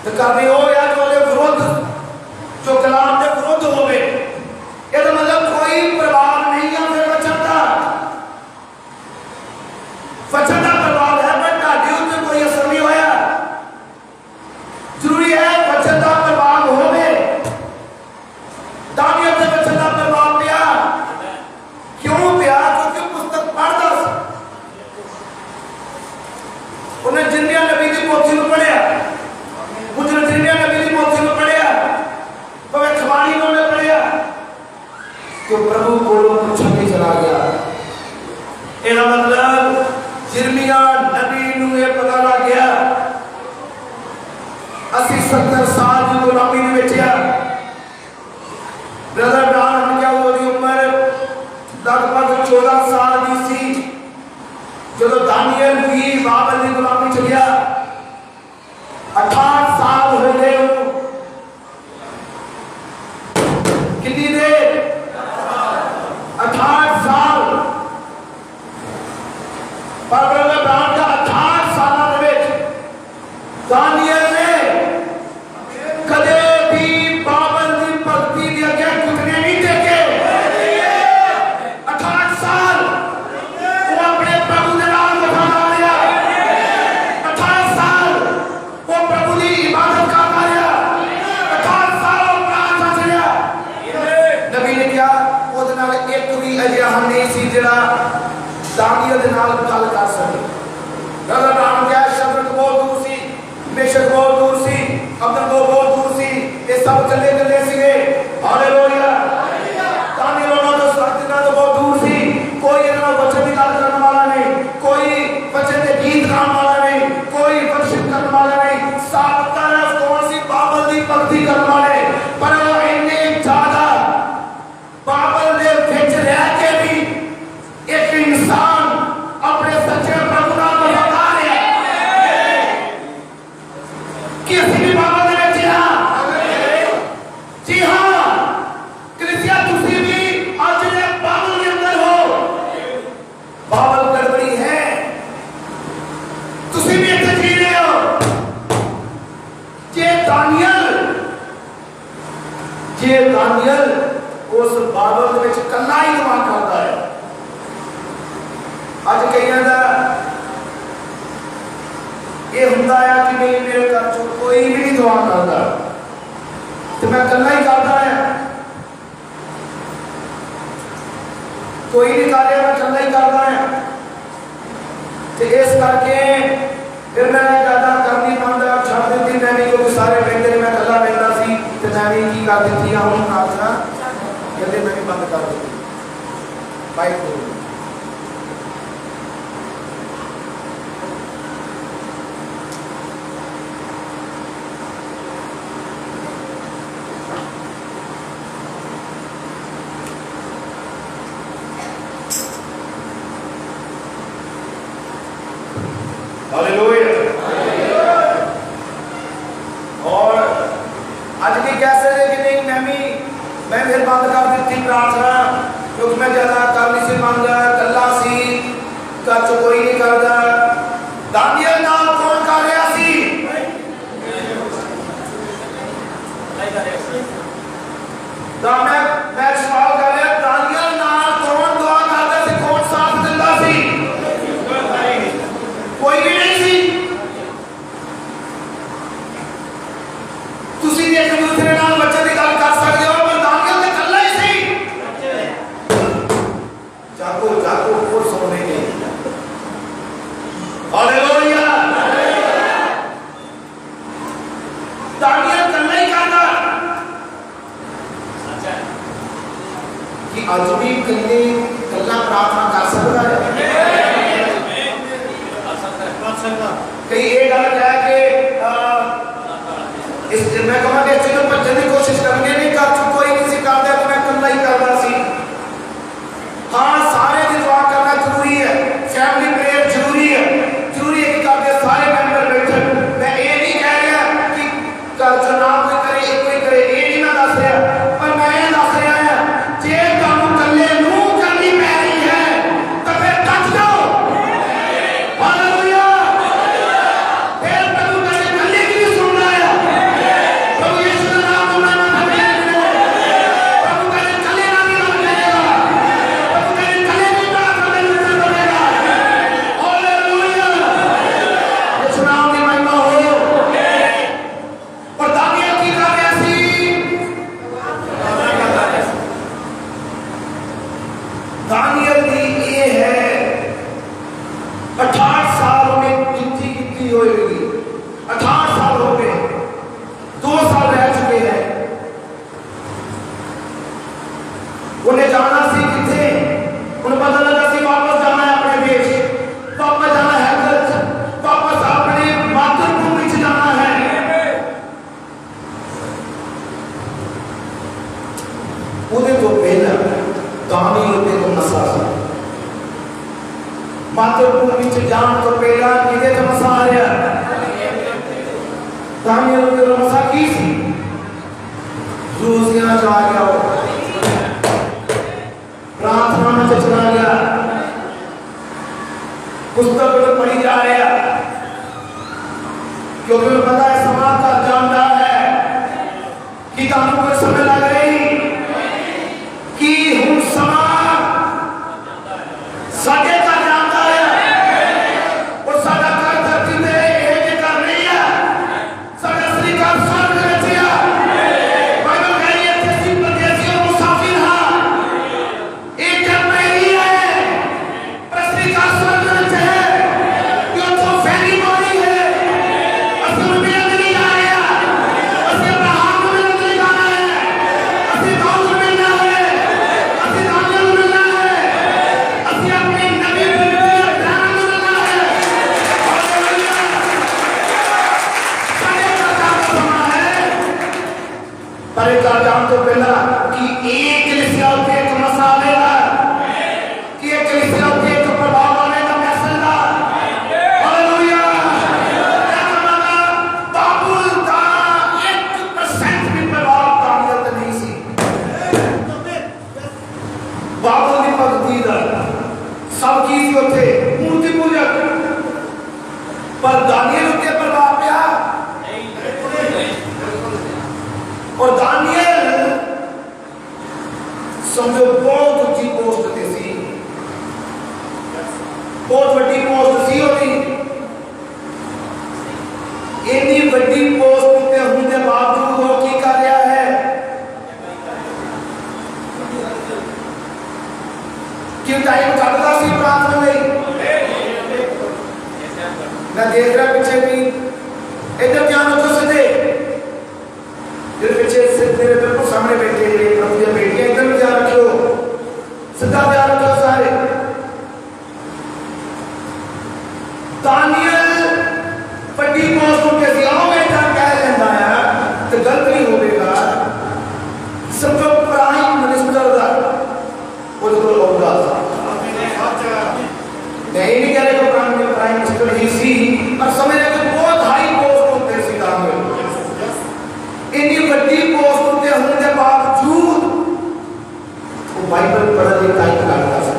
तो कभी हो या जो विरोध जो कलाम के विरोध होवे ये तो मतलब कोई प्रभाव नहीं है फिर वचन का प्रभाव है पर ढाडी उत्ते कोई असर नहीं होया। जरूरी है वचन का प्रभाव होवे। दानियल के वचन का प्रभाव पिया क्यों पिया? क्योंकि पुस्तक पढ़दा उन्हें यिर्मयाह नबी की पोथी को पढ़िया, मुझे यिर्मयाह नबी की पोथी को पढ़िया, भविष्यवाणी को पढ़िया तो प्रभु कोलों को छके चला गया। ਇਹਦਾ मतलब यिर्मयाह नबी ਨੂੰ ਇਹ ਪਤਾ ਲੱਗ ਗਿਆ ਅਸੀਂ 70 ਸਾਲ ਦੀ ਗੁਲਾਮੀ ਦੇ ਵਿੱਚ ਆ। ब्रदर ब्राउन क्या ਉਹਦੀ ਉਮਰ ਲਗਭਗ 14 ਸਾਲ ਦੀ ਸੀ ਜਦੋਂ दानियल भी बाबल की गुलामी च गया। 68 साल हो गए कितनी देर? 68 साल। पर ब्रदर ब्राउन का 68 साल दानियल ने कदे भी बाबल की भक्ति के अगे घुटने नहीं टेके। 68 साल वो अपने प्रभु के नाम वफादार रहा। 68 साल वो प्रभु की इबादत करता रहा। 68 साल वो प्रार्थना किया। नबी ने क्या ਉਹਦੇ ਨਾਲ ਇੱਕ ਵੀ ਅਜਿਹਾ ਨਹੀਂ ਸੀ ਜਿਹੜਾ दानियल ਦੇ ਨਾਲ ਗੱਲ ਕਰ ਸਕੇ। ब्रदर ब्राउन क्या शब्द बहुत दूर सी, बेशक बहुत दूर सी, अब्दुल बहुत दूर सी, ये सब कल्ले कल्ले सीगे। हालेलुया। दानियल तो साथीना तो बहुत दूर सी, कोई इतना वचन की गल करने वाला नहीं, कोई वचन के गीत गाने वाला नहीं, कोई वर्शिप करने वाला नहीं, साथ कौन सी बाबल की भक्ति करने वाले पर इन्ने ज्यादा बाबल दे विच रह के भी एक इंसान अपने सच्चे प्रभु नाम वफादार है। किसी भी बाबल दे विच ना जी हां कलीसिया तुसी भी आज दे बाबल के अंदर हो। बाबल गड़बड़ी है, तुसी भी इत्थे जी रहे हो। जे दानियल उस बाबल दे विच कल्ला ही कमा करता है। आज कईयां दा ये हुंदा है कि नहीं मेरे घर चों कोई भी नहीं दुआ करता तो मैं कल्ला ही करता है, कोई नहीं कर रहा मैं कल्ला ही करता है। तो इस करके फिर मैं ज्यादा करनी बंद छड़ दी मैं भी क्योंकि सारे बहते मैं कल्ला बहता सी तो मैं भी की कर दी हूँ प्रार्थना कहते मैं भी बंद कर दी बाइक हालेलुया। और आज भी कैसे है कि नहीं, मैं फिर बंद कर दी थी प्रार्थना, क्योंकि मैं ज्यादा कर नहीं सी मांगा, कल्ला सी कर चो कोई नहीं करता। दानियल नाम कौन कर रहा सी? मैं सवाल कर रहा, दानियल नाम कौन दुआ करता सी, कौन साथ दिंदा सी? कोई भी नहीं सी। तुसी भी एक दूसरे नाल बच्चे की गल कर सकते हो, पर दानियल ते कल्ला ही सी। जागो जागो और सोने के। हालेलुया। दानियल कल्ला ही करता कि आज भी कल्ला प्रार्थना कर सकता है। कई ये गल है कि इस मैं कहूँगा कि इस चीज़ पर जल्दी कोशिश करनी नहीं कर चुका, कोई किसी कर दिया तो मैं कल्ला ही करता सी। हाँ, सारे की दुआ करना जरूरी है, फैमिली प्रेयर जरूरी है कि करते सारे मेंबर बैठे। मैं ये नहीं कह रहा कि कर ना कोई करे, ये नहीं मैं दस रहा, पर मैं ये दस रहा है जे तुहानू कल्ले नू करनी पै रही है तो फिर कट जाओ। हालेलुया। फिर प्रभु कल्ले कल्ले की नहीं सुनना है, प्रभु यीशु का नाम सुनना है। प्रभु कल्ले कल्ले ना भी लग जाएगा, प्रभु कल्ले कल्ले नहीं प्रार्थना में उत्तर देगा। हालेलुया। यीशु नाम की महिमा हो। और दानियल की कर रहा सी, दानियल दी ये है 68 साल में कितनी होगी, 68 साल हो गए, 2 साल रह चुके हैं। उन्हें जाना सी किथे, उन्हें पता लगा सी वापस जाना है अपने देश, वापस जाना है घर, वापस अपने मातृभूमि में जाना है। उन्हें तो पहला दानियल के तो मसला सा, मातृभूमि में जान तो पहला किधे तो मसला आ रहा, दानियल के तो मसला की सी, रोजियां जा गया हो, प्रार्थना में चला गया, पुस्तक में पढ़ी जा रहा, क्योंकि उन्हें पता है समाज का जानता है कि तानू को समय लग रही कि हम समाज साडे का जानता है और साडा घर धरती पे एक कर नहीं है, साडा श्रीकार स्वर्ग में रचिया। बाइबल कह रही है कि परदेसी और मुसाफिर हां एक घर में ही है, पर श्रीकार स्वर्ग में रचे क्यों तो फैली बॉडी है। असली में नहीं आ रहा, असली अब्राहम में नहीं जाना है, असली दाऊद में मिलना है, असली दानियल में मिलना है, असली अपने नबी इब्राहिम में मिलना है। हालेलुया। सारे का समा है, पर एक जान तो पहला कि एक कलीसिया पे एक मसाले का, कि एक कलीसिया पे एक प्रभाव आने का मैसेज था। हालेलुया। बाबुल का 1% भी प्रभाव दानियल पे नहीं सी। बाबुल की भक्ति का सब चीज उथे मूर्ति पूजक, पर दानियल के प्रभाव पे और दानियल समझो बहुत ऊंची पोस्ट ते सी, बहुत बड़ी पोस्ट सी होती। इतनी बड़ी पोस्ट पे होने बावजूद वो की कर रहा है कि टाइम काटता सी प्रार्थना में। मैं देख रहा पीछे भी, इधर ध्यान रखो सीधे, तेरे पीछे से तेरे बिल्कुल सामने बैठे हैं प्रभु की बेटियां, इधर ध्यान रखो, सीधा ध्यान रखो सारे। दानियल बड़ी पोस्ट पे सी, आओ बेटा कह लेंदा है तो गलत नहीं होगा। सब प्राइम मिनिस्टर दा वो तो होगा, नहीं कह रहे तो प्राइम मिनिस्टर मुश्किल ही सी पर समझे कि बहुत हाई पोस्ट होते सी दांगे इन्नी बड़ी पोस्ट होते होने के बावजूद वो बाइबल पढ़ने का ही करता था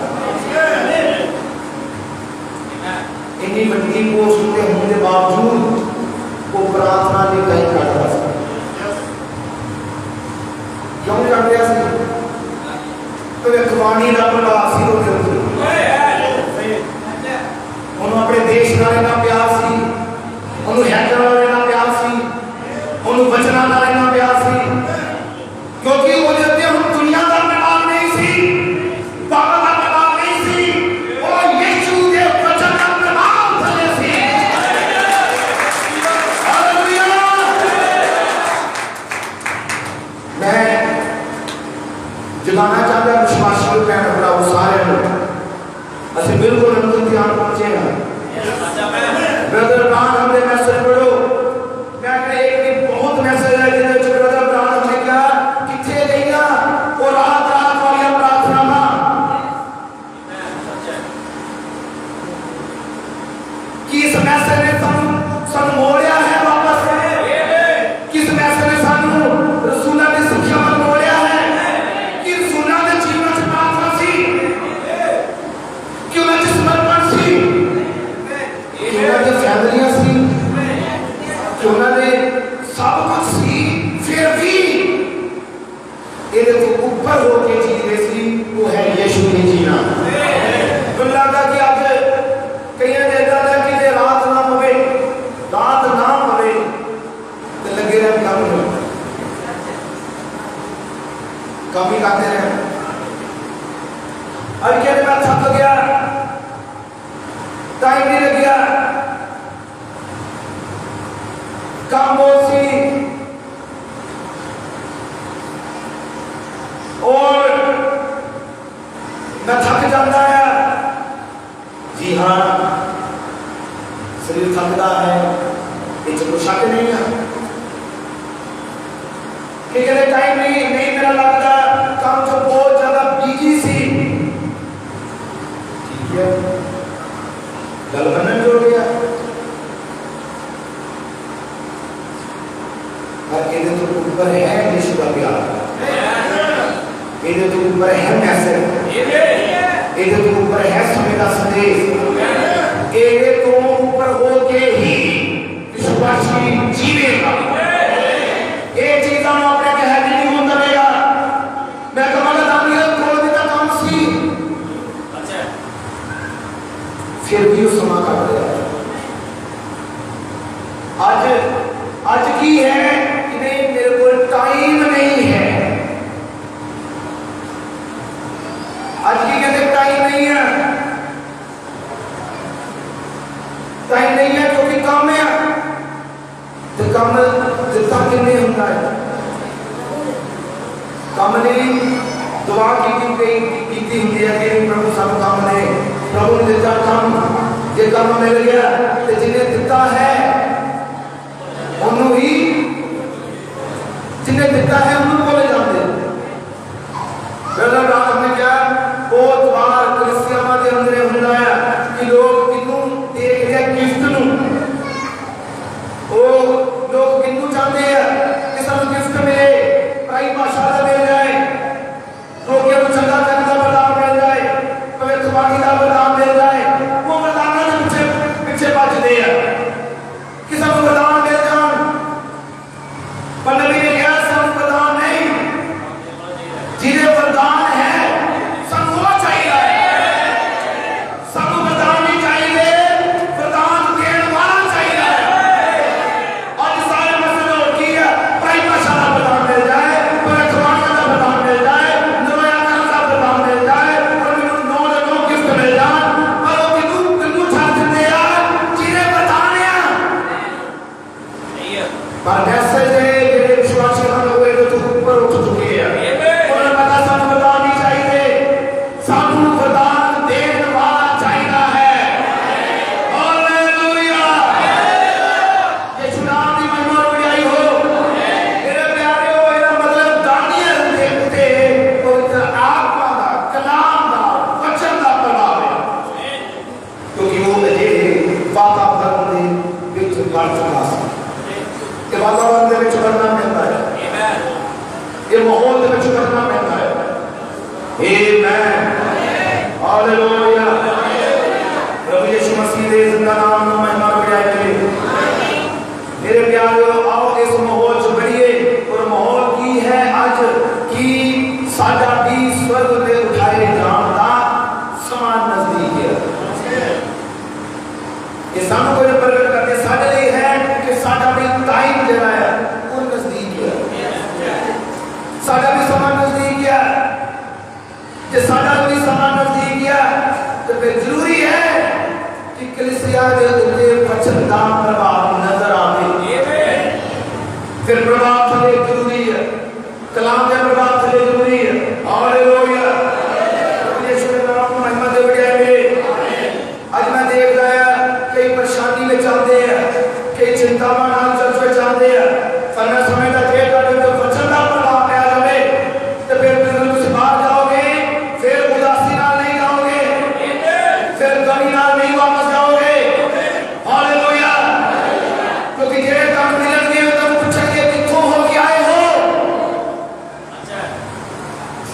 इन्नी बड़ी पोस्ट होते होने के बावजूद वो प्रार्थना भी कहीं करता था क्यों कर दिया सी तो एक वाणी का प्रभाव सी होते होते उन्होंने अपने देश नाले ना प्यार सी उन्होंने हैकर वाले ना प्यार सी उन्होंने बचना नाले ना प्यार सी क्योंकि वो देते हम दुनिया का प्रभाव नहीं सी बाबा का प्रभाव नहीं सी और यीशु के वचन का प्रभाव चले सी हालेलुया मैं जगाना चाहता विश्वासियों का बड़ा सारे लोग असि बिल्कुल अंतिम ध्यान पहुंचेगा ब्रदर ब्राउन हमने मैसेज पढ़ो मैं एक दिन बहुत मैसेज है जिन्हें ब्रदर ब्राउन हमने कहा किथे गईया और रात रात वाली प्रार्थना किस मैसेज ने सन मोड़िया है वापस किस मैसेज ने सानू रसूलों की शिक्षा में मोड़िया है कि रसूलों के जीवन से प्रार्थना सी क्यों ना समर्पण सी क्यों ना फैमिलियां सी क्यों ना सब कुछ सी फिर भी ये तो ऊपर होके जी रहे सी वो है यीशु ने जीना तो लगता कि आज कई जगह है कि रात ना पवे तो लगे रहे काम ही करते रहे अब कहते मैं थक गया टाइम नहीं लग गया काम बहुत सी और मैं थक जाता है जी हाँ शरीर थकता है इसे कोई शक नहीं है कि कहते टाइम नहीं मेरा लगता काम तो बहुत ज्यादा बिजी सी ठीक है गलबन जोड़ गया और ये तो ऊपर है यीशु का प्यार ये तो ऊपर है मैसेज ये तो ऊपर है समय का संदेश ये तो ऊपर होके ही विश्वासी जीवेगा ये चीज़ हम अपने कहने नहीं होता रहेगा मैं कमाल दानियल खोल देता काम सी फिर भी उस समा का आज की है कि नहीं मेरे को टाइम नहीं है आज की कहते टाइम नहीं है क्योंकि काम है तो काम जितना कि नहीं होता है काम नहीं दुआ की होती है कि प्रभु सब काम ने प्रभु ने दिता काम जे काम मिल गया तो जिन्हें दिता है उन्होंने ही जिन्हें दिता है उन्होंने बोले जाते ब्रदर रात में क्या बहुत बार क्रिश्चियन के अंदर होता है कि लोग किन्नू एक है गिफ्ट नू वो लोग किन्नू चाहते हैं कि सब गिफ्ट मिले कई भाषा मिल जाए रोगियों को चंगा करने का वरदान मिल जाए भविष्यवाणी का वरदान मिल जाए वो वरदान के पीछे बचते हैं कि सब वरदान मिल जाए पर नबी ने कहा सब वरदान नहीं जिन्हें वरदान है सब वो चाहिए सब वातावरण के विच बढ़ चुका है। ये वातावरण के विच बढ़ना पैंदा है, ये माहौल के विच बढ़ना पैंदा है। आमीन, हालेलुया। प्रभु यीशु मसीह दे जिंदा नाम में महिमा बढ़ाई करे। मेरे प्यारों, आओ इस माहौल च बढ़िए। और माहौल की है आज कि साडा भी स्वर्ग में उठाए जान दा समान नजदीक है। ये सानू कोई प्रकट करके साडे लिए है कि साडा भी टाइम जड़ा है वो नजदीक है, साडा भी समान नजदीक है। जे साडा भी समान नजदीक है तो फिर जरूरी है कि कलीसिया के उत्ते वचन दा प्रभाव नजर आवे। फिर प्रभाव थले जरूरी है, कलाम का प्रभाव थले जरूरी है। हालेलुया, यीशु के नाम में महिमा दे बढ़ाए। आज मैं देख रहा है कई परेशानी में चलते हैं, कई चिंतावान हाल चल पे चलते हैं। पर मैं समझता जे करके तो वचन का प्रभाव आ जाए तो फिर तुम बाहर जाओगे, फिर उदासी नाल नहीं जाओगे, फिर गमी नाल नहीं वापस जाओगे। हालेलुया, क्योंकि जेरे काम मिलणगे तो पूछेंगे कित्थों हो के आए हो।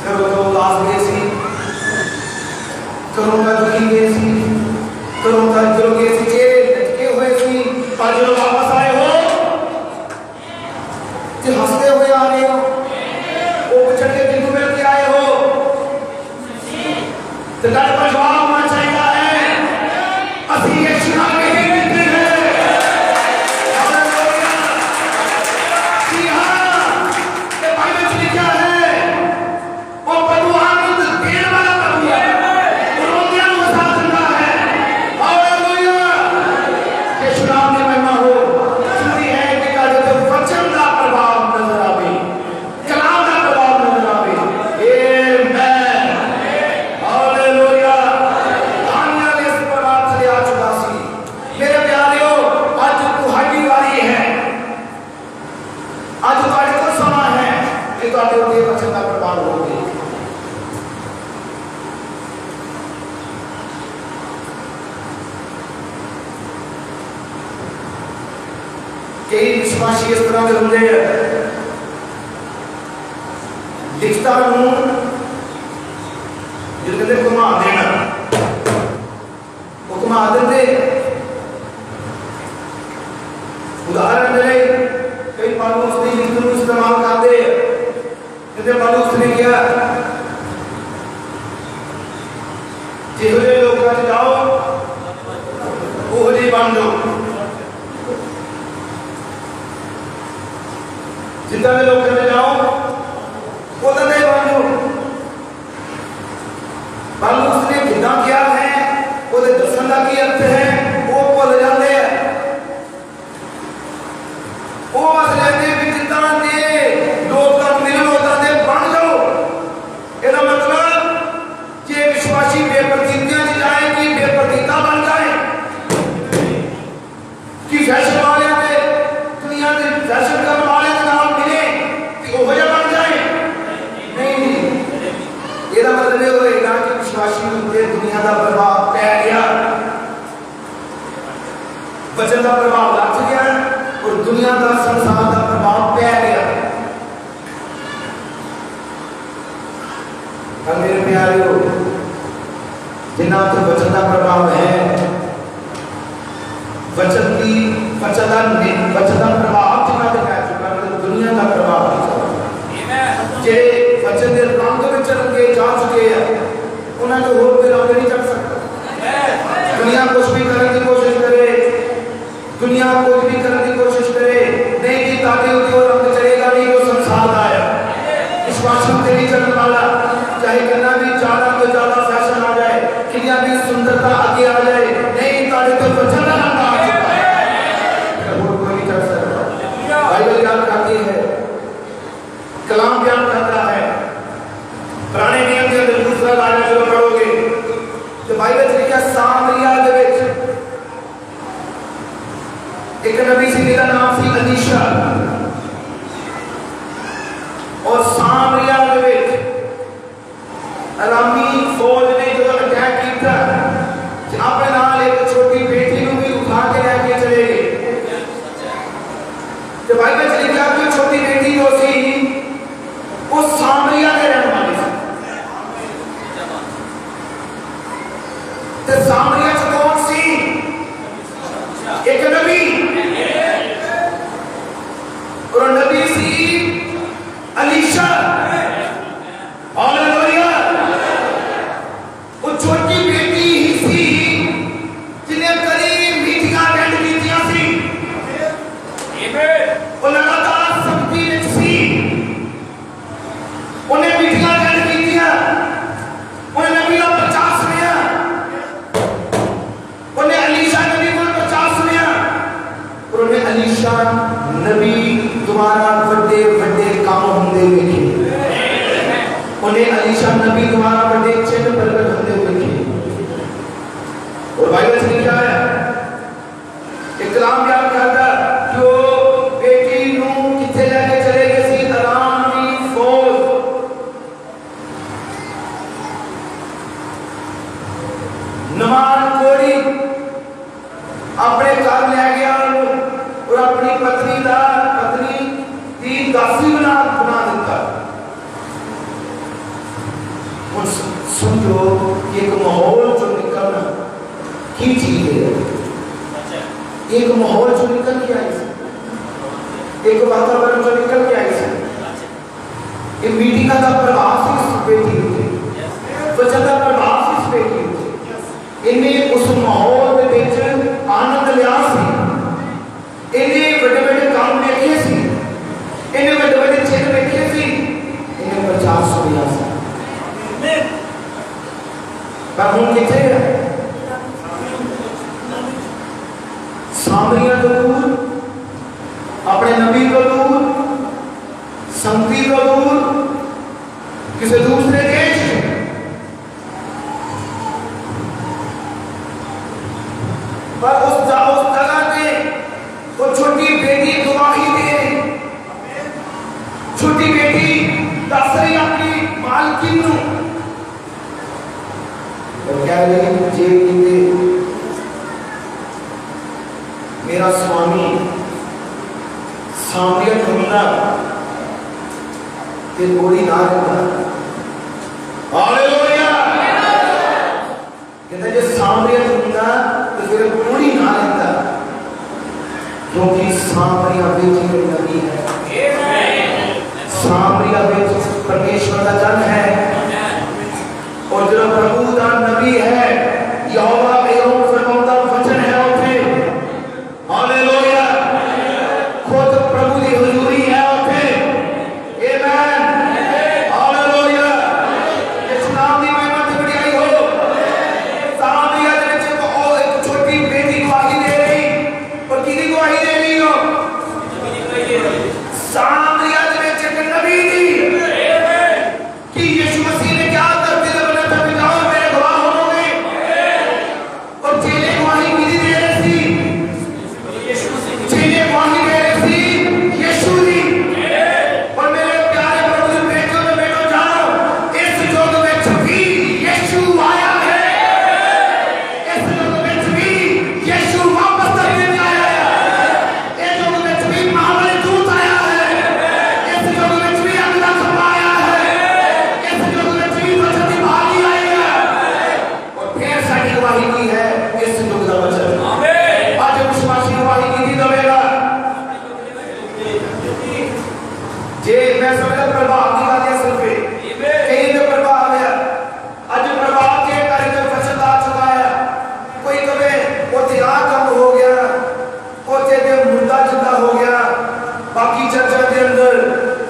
करो तो उदास गए सी, करो का दुखी गए सी, करो का जो गए सी, चेहरे लटके हुए सी, पर जो वापस आए हो जो हंसते हुए आ रहे हो, वो बचड़ के बिंदु में के आए हो तो डर पर जवाब होना चाहिए है असली यीशु नाम में ही मिलते हैं। हालेलुया, जी हाँ, ये बाइबल में लिखा है वो प्रभु आनंद देने वाला प्रभु है, वो रोगियों को साथ देता है। हालेलुया, यीशु नाम में महिमा हो। जरूरी है कि काजे तो वचन का प्रभाव नजर आवे, कलाम का प्रभाव नजर आवे। आमीन, हालेलुया। दानियल इस प्रभाव से आ चुका सी। मेरे प्यारेओ, आज तुम्हारी बारी है, आज तुम्हारे को समय है कि तुम्हारे ऊपर वचन का प्रभाव होगे। कई विश्वासी इस तरह के होंगे लिखता हूं जो कहते घुमा देना, वो घुमा देते। उदाहरण मेरे कई पालूस ने लिखने को इस्तेमाल करते, कहते पालूस ने किया जिहरे लोग जाओ वो जी बन जाओ, जितना भी लोग चले जाओ वो तो नहीं बन जाओ। पालूस ने जितना किया है वो दर्शन का की अर्थ है वो भूल जाते हैं। वो बस कहते हैं कि जितना दे लोग तक मिलन होता दे बन जाओ। इसका मतलब ये विश्वासी बेप्रतीतियां जाए कि बेप्रतीता बन जाए कि फैशन वाले ने दुनिया के फैशन करने वाले के नाम मिले कि वो वजह बन जाए। नहीं, ਇਹਦਾ मतलब ਇਹ ਹੋਏਗਾ कि विश्वासी ਉੱਤੇ दुनिया का प्रभाव पै गया, वचन का प्रभाव लग गया और दुनिया का संसार का प्रभाव पै गया। मेरे प्यारों, जिन्ना तो वचन का प्रभाव है, वचन का प्रभाव जिन्ना तो पै चुका है, दुनिया का प्रभाव जे वचन के रंग में रंगे जा चुके हैं उन्होंने तो होर कोई रंग नहीं चढ़ सकता। दुनिया कुछ भी करने की कोशिश करे, दुनिया कुछ भी करने की कोशिश करे, नहीं कि ताकि वो रंग चढ़ेगा नहीं, वो संसार का है। विश्वासों से नहीं चलने वाला, चाहे कितना भी ज्यादा तो ज्यादा फैशन आ जाए, कितना भी सुंदरता आगे आ जाए, नहीं ताकि तो वचन का रंग आ चुका है, होर कोई नहीं चढ़ सकता। बाइबल ज्ञान करती है, कलाम ज्ञान करता है। पुराने नियम के अंदर दूसरा गाना जो पढ़ोगे तो बाइबल में लिखा सामरिया के विच एक नबी सी जिसका नाम सी अलीशा, और सामरिया के विच अरामी फौज ने जो अटैक किया अपने नाल एक छोटी बेटी को भी उठा अलीशा नबी द्वारा बड़े बड़े काम होंदे वेखे, उन्हें अलीशा नबी द्वारा बड़े चिन्ह प्रकट होंदे वेखे। और बाइबल से लिखा है, एक कलाम याद करता जो बेटी नू किथे लेके चले गए सी अराम दी फौज, नमान कोड़ी अपने घर ले गया और अपनी पत्नी दी दासी बना दिता। समझो एक माहौल जो निकलना की चीज है, एक माहौल जो निकल के आई, एक वातावरण जो निकल के आई, एक मीटिंग का प्रभाव इस बेटी होती, वचन का प्रभाव इस बेटी होती। इन्हें उस माहौल में आनंद लिया सी, इन्हें बड़े बड़े काम देखे सी, इन्हें बड़े बड़े चिन्ह देखे सी, इन्हें प्रचार सुनिया सी। पर हम किथे है? सामरिया तो दूर, अपने नबी को दूर, संगति को दूर, किसी दूसरे देश में। पर उस जगह पे वो छोटी बेटी गवाही दे, छोटी बेटी दस रही अपनी मालकिन नू, और कह रही जे किते मेरा स्वामी सामरिया होंदा ते गोली ना रहता। हालेलुया। कहते जो सामरिया होंदा तो फिर गोली ना रहता, क्योंकि सामरिया बेटी नबी है, सामरिया बेटी परमेश्वर का जन है, और जो प्रभु का नबी है यहोवा एवं फरमाता वचन है उठे। हालेलुया। खुद प्रभु की हुजूरी है उठे। आमेन। हालेलुया। इस नाम की महिमा की बढ़ाई हो। सामरिया दे विच एक छोटी बेटी गवाही दे रही, और किदी गवाही दे रही हो? सामरिया दे विच एक नबी दी कि यीशु मसीह ने क्या करते थे, बने थे पिताओं मेरे गवाह होंगे, और चेले गवाही किदी दे रहे थे? चेले गवाही दे रहे थे यीशु दी। और मेरे प्यारे प्रभु के बेटों ने बेटो जाओ, इस युग में भी यीशु आया है, इस युग में भी यीशु वापस करने आया है, इस युग में भी महाबली दूत आया है, इस युग में भी अगला खबर आया है, इस युग में भी वचन की भागी आई है, और फिर साडी गवाही की है इस युग का वचन। आमेन। आज विश्वासी गवाही की देगा जे मैं समझ प्रभाव की बात है, सिर्फ कहीं तो प्रभाव है। आज प्रभाव के कारण जो वचन आ चुका है, कोई कहे ओते आ कम हो गया, ओते दे मुर्दा जिंदा हो गया, बाकी चर्चा के अंदर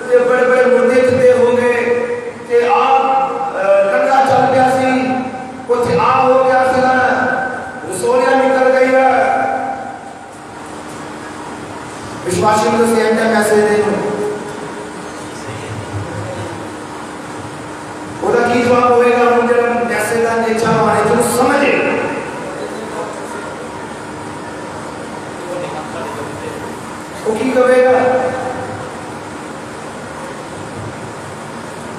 ते बड़े बड़े मुर्दे जिंदे हो गए, ते आप लंगा चल गया सी, ओते आ हो गया सी ना, रसोलियां निकल गई है। विश्वासी को सेम टाइम मैसेज दे, ओदा की जवाब होएगा? हम जब मैसेज का नेचर हमारे जो समझे, वो की कहेगा?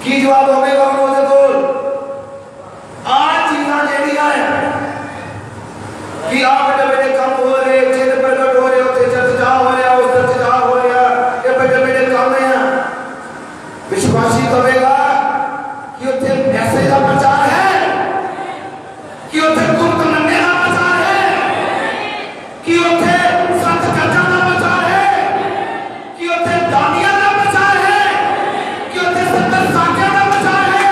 की जवाब होएगा उन्होंने को आज चीज़ां जेड़ियां है कि आप बड़े बड़े काम हो रहे, चिन्ह प्रकट हो रहे, उसे चर्च जा हो रहा, उस चर्च जा हो रहा, ये बड़े बड़े काम है। विश्वासी कहेगा कि उसे मैसेज का प्रचार है, कि उसे गुप्त नन्हे का प्रचार है, कि उसे सच चर्चा का प्रचार है, कि उसे दानिया का प्रचार है, कि उसे सत्तर साक्ष्य का प्रचार है।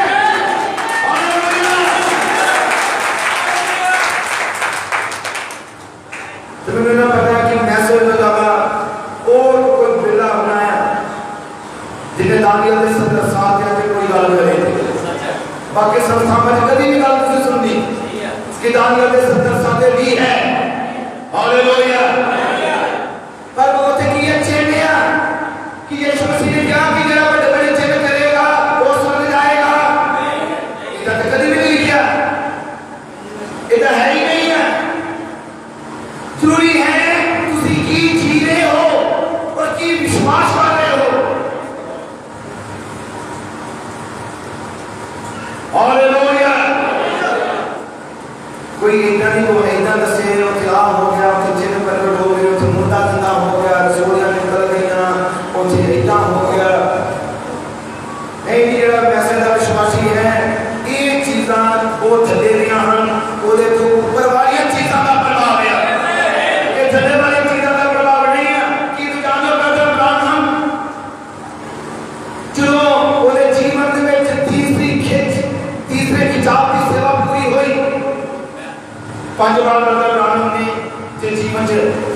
तुम्हें ना पता है कि मैसेज में लगा और कोई बिल्ला होना है जिन्हें दानिया के 70 साल के कोई गल करे, बाकी संस्था में कभी भी गल नहीं सुननी कि दानिया के 70 साल भी है। हालेलुया। पर वो थे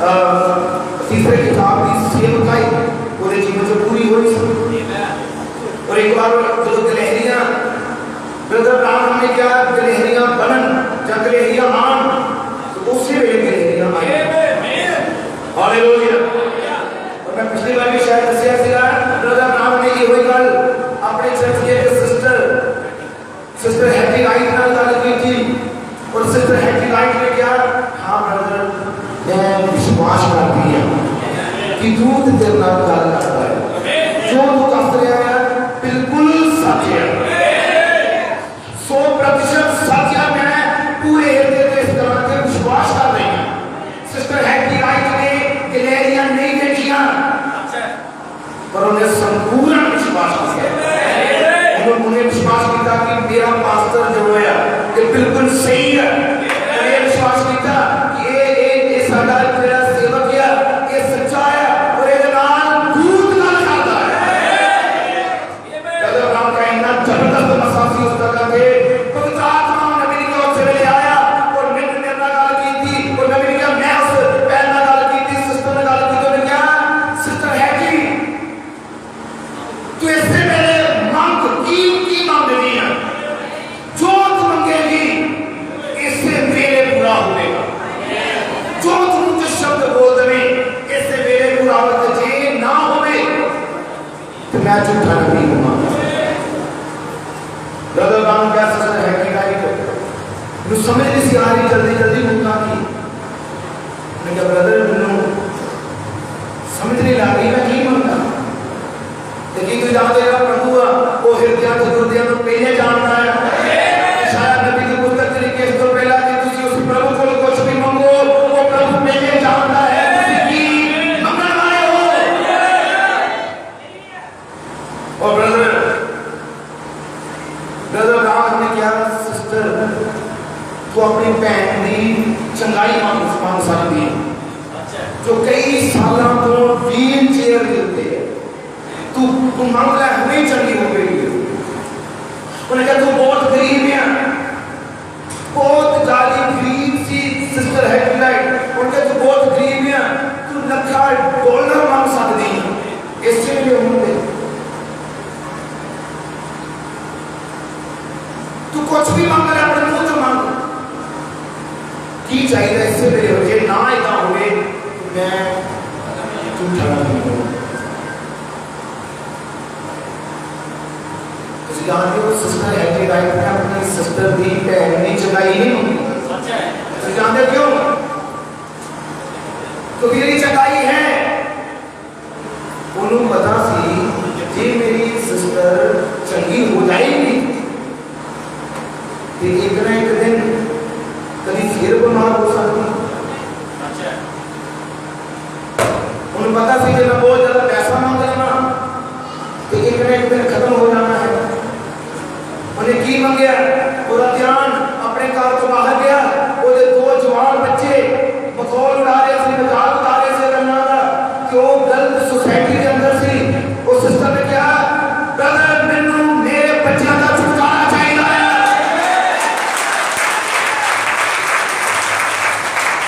तीसरे किताब की सेवकाई पूरे जीवन से पूरी हुई। और एक बार जो गिलहरियां ब्रदर ब्राह्मण ने क्या गिलहरियां बनन या गिलहरियां आन, तो उससे वे गिलहरियां आई। हालेलुया। और मैं पिछली बार भी शायद दसिया सीगा, ब्रदर ब्राह्मण ने ये हुई गल अपने चर्च के सिस्टर हैप्पी राइट नाल गल की थी। और सिस्टर हैप्पी राइट ने क्या, हाँ ब्रदर मैं विश्वास करती हूं कि दूध तेरे नाल गल करता है, जो तू कह रहा है बिल्कुल सच है, 100% सच है। मैं पूरे हृदय से इस तरह के विश्वास कर रही हूं। सिस्टर हैप्पी राइट ने गिलहरियां नहीं देखिया, पर उन्हें संपूर्ण विश्वास किया। उन्होंने विश्वास किया कि मेरा पास्टर जो है ये बिल्कुल सही है। उन्हें विश्वास किया कि ये साडा तेरा सेवक है, ये सच्चा है और ये नाल दूध का खाता है। जब राम का इतना जबरदस्त मसाफी उस तरह के पवित्र आत्मा नबी ने उस चले आया और मित्र ने अपना गाल की थी और नबी ने कहा मैं उस पहला गाल की थी, सिस्टर ने गाल की, तो ने क्या सिस्टर है कि तू इससे पहले मांग की मांगनी है, जो तू मांगेगी इससे मेरे पूरा होगा। जो तुम जो शब्द बोल दे इससे मेरे पूरा होगा, जे ना होवे तो मैं झूठा नहीं हूं। ब्रदर बाम क्या सिस्टर है कि राइट नु समझ नहीं सी आ रही, जल्दी जल्दी मुक्का की मैं क्या ब्रदर नु समझ नहीं ला रही मैं की मांगता। लेकिन तू जान देगा प्रभु वो हृदय चतुर्दिया तो पहले जानता है। शायद नबी की पुस्तक तरीके से तो पहला कि तुसी उस प्रभु को कुछ भी मांगो वो प्रभु पहले जानता है कि मंगल वाले हो। और ब्रदर राज ने क्या सिस्टर तू अपनी बहन की चंगाई मांग सकती है जो कई सालों तो व्हील चेयर देते है, तू मांग ले हमें चंगी हो गई है। उन्हें कहा तू बहुत गरीब है, बहुत ज्यादा गरीब सी सिस्टर है कि नहीं, उनके तू बहुत गरीब है, तू $1,00,000 मांग सकती है इससे भी होंगे। तू कुछ भी मांग ले अपने मुंह से मांग की चाहिए इससे मेरे हो जाए ना इतना हुए मैं झूठा नहीं हूं। जानते हो सिस्टर हैप्पी राइट ने अपनी सिस्टर दी बहन ने चंगाई नहीं होगी। जानते क्यों? तो मेरी चंगाई है उन्होंने पता सी जे मेरी सिस्टर चंगी हो जाएगी तो एक ना एक दिन कभी फिर बीमार हो सकती। उन्हें पता सी जब मैं बहुत ज्यादा पैसा मांग लेना तो एक ना एक दिन खत्म हो जाना है। उन्हें की मंगया पूरा ध्यान अपने घर तो बाहर गया, वो 2 जवान बच्चे मखौल उड़ा रहे थे, मजाक उड़ा रहे थे करना था कि वो गलत सोसाइटी के अंदर सी। उस सिस्टर ने क्या ब्रदर मैनू मेरे बच्चों का छुटकारा चाहिए।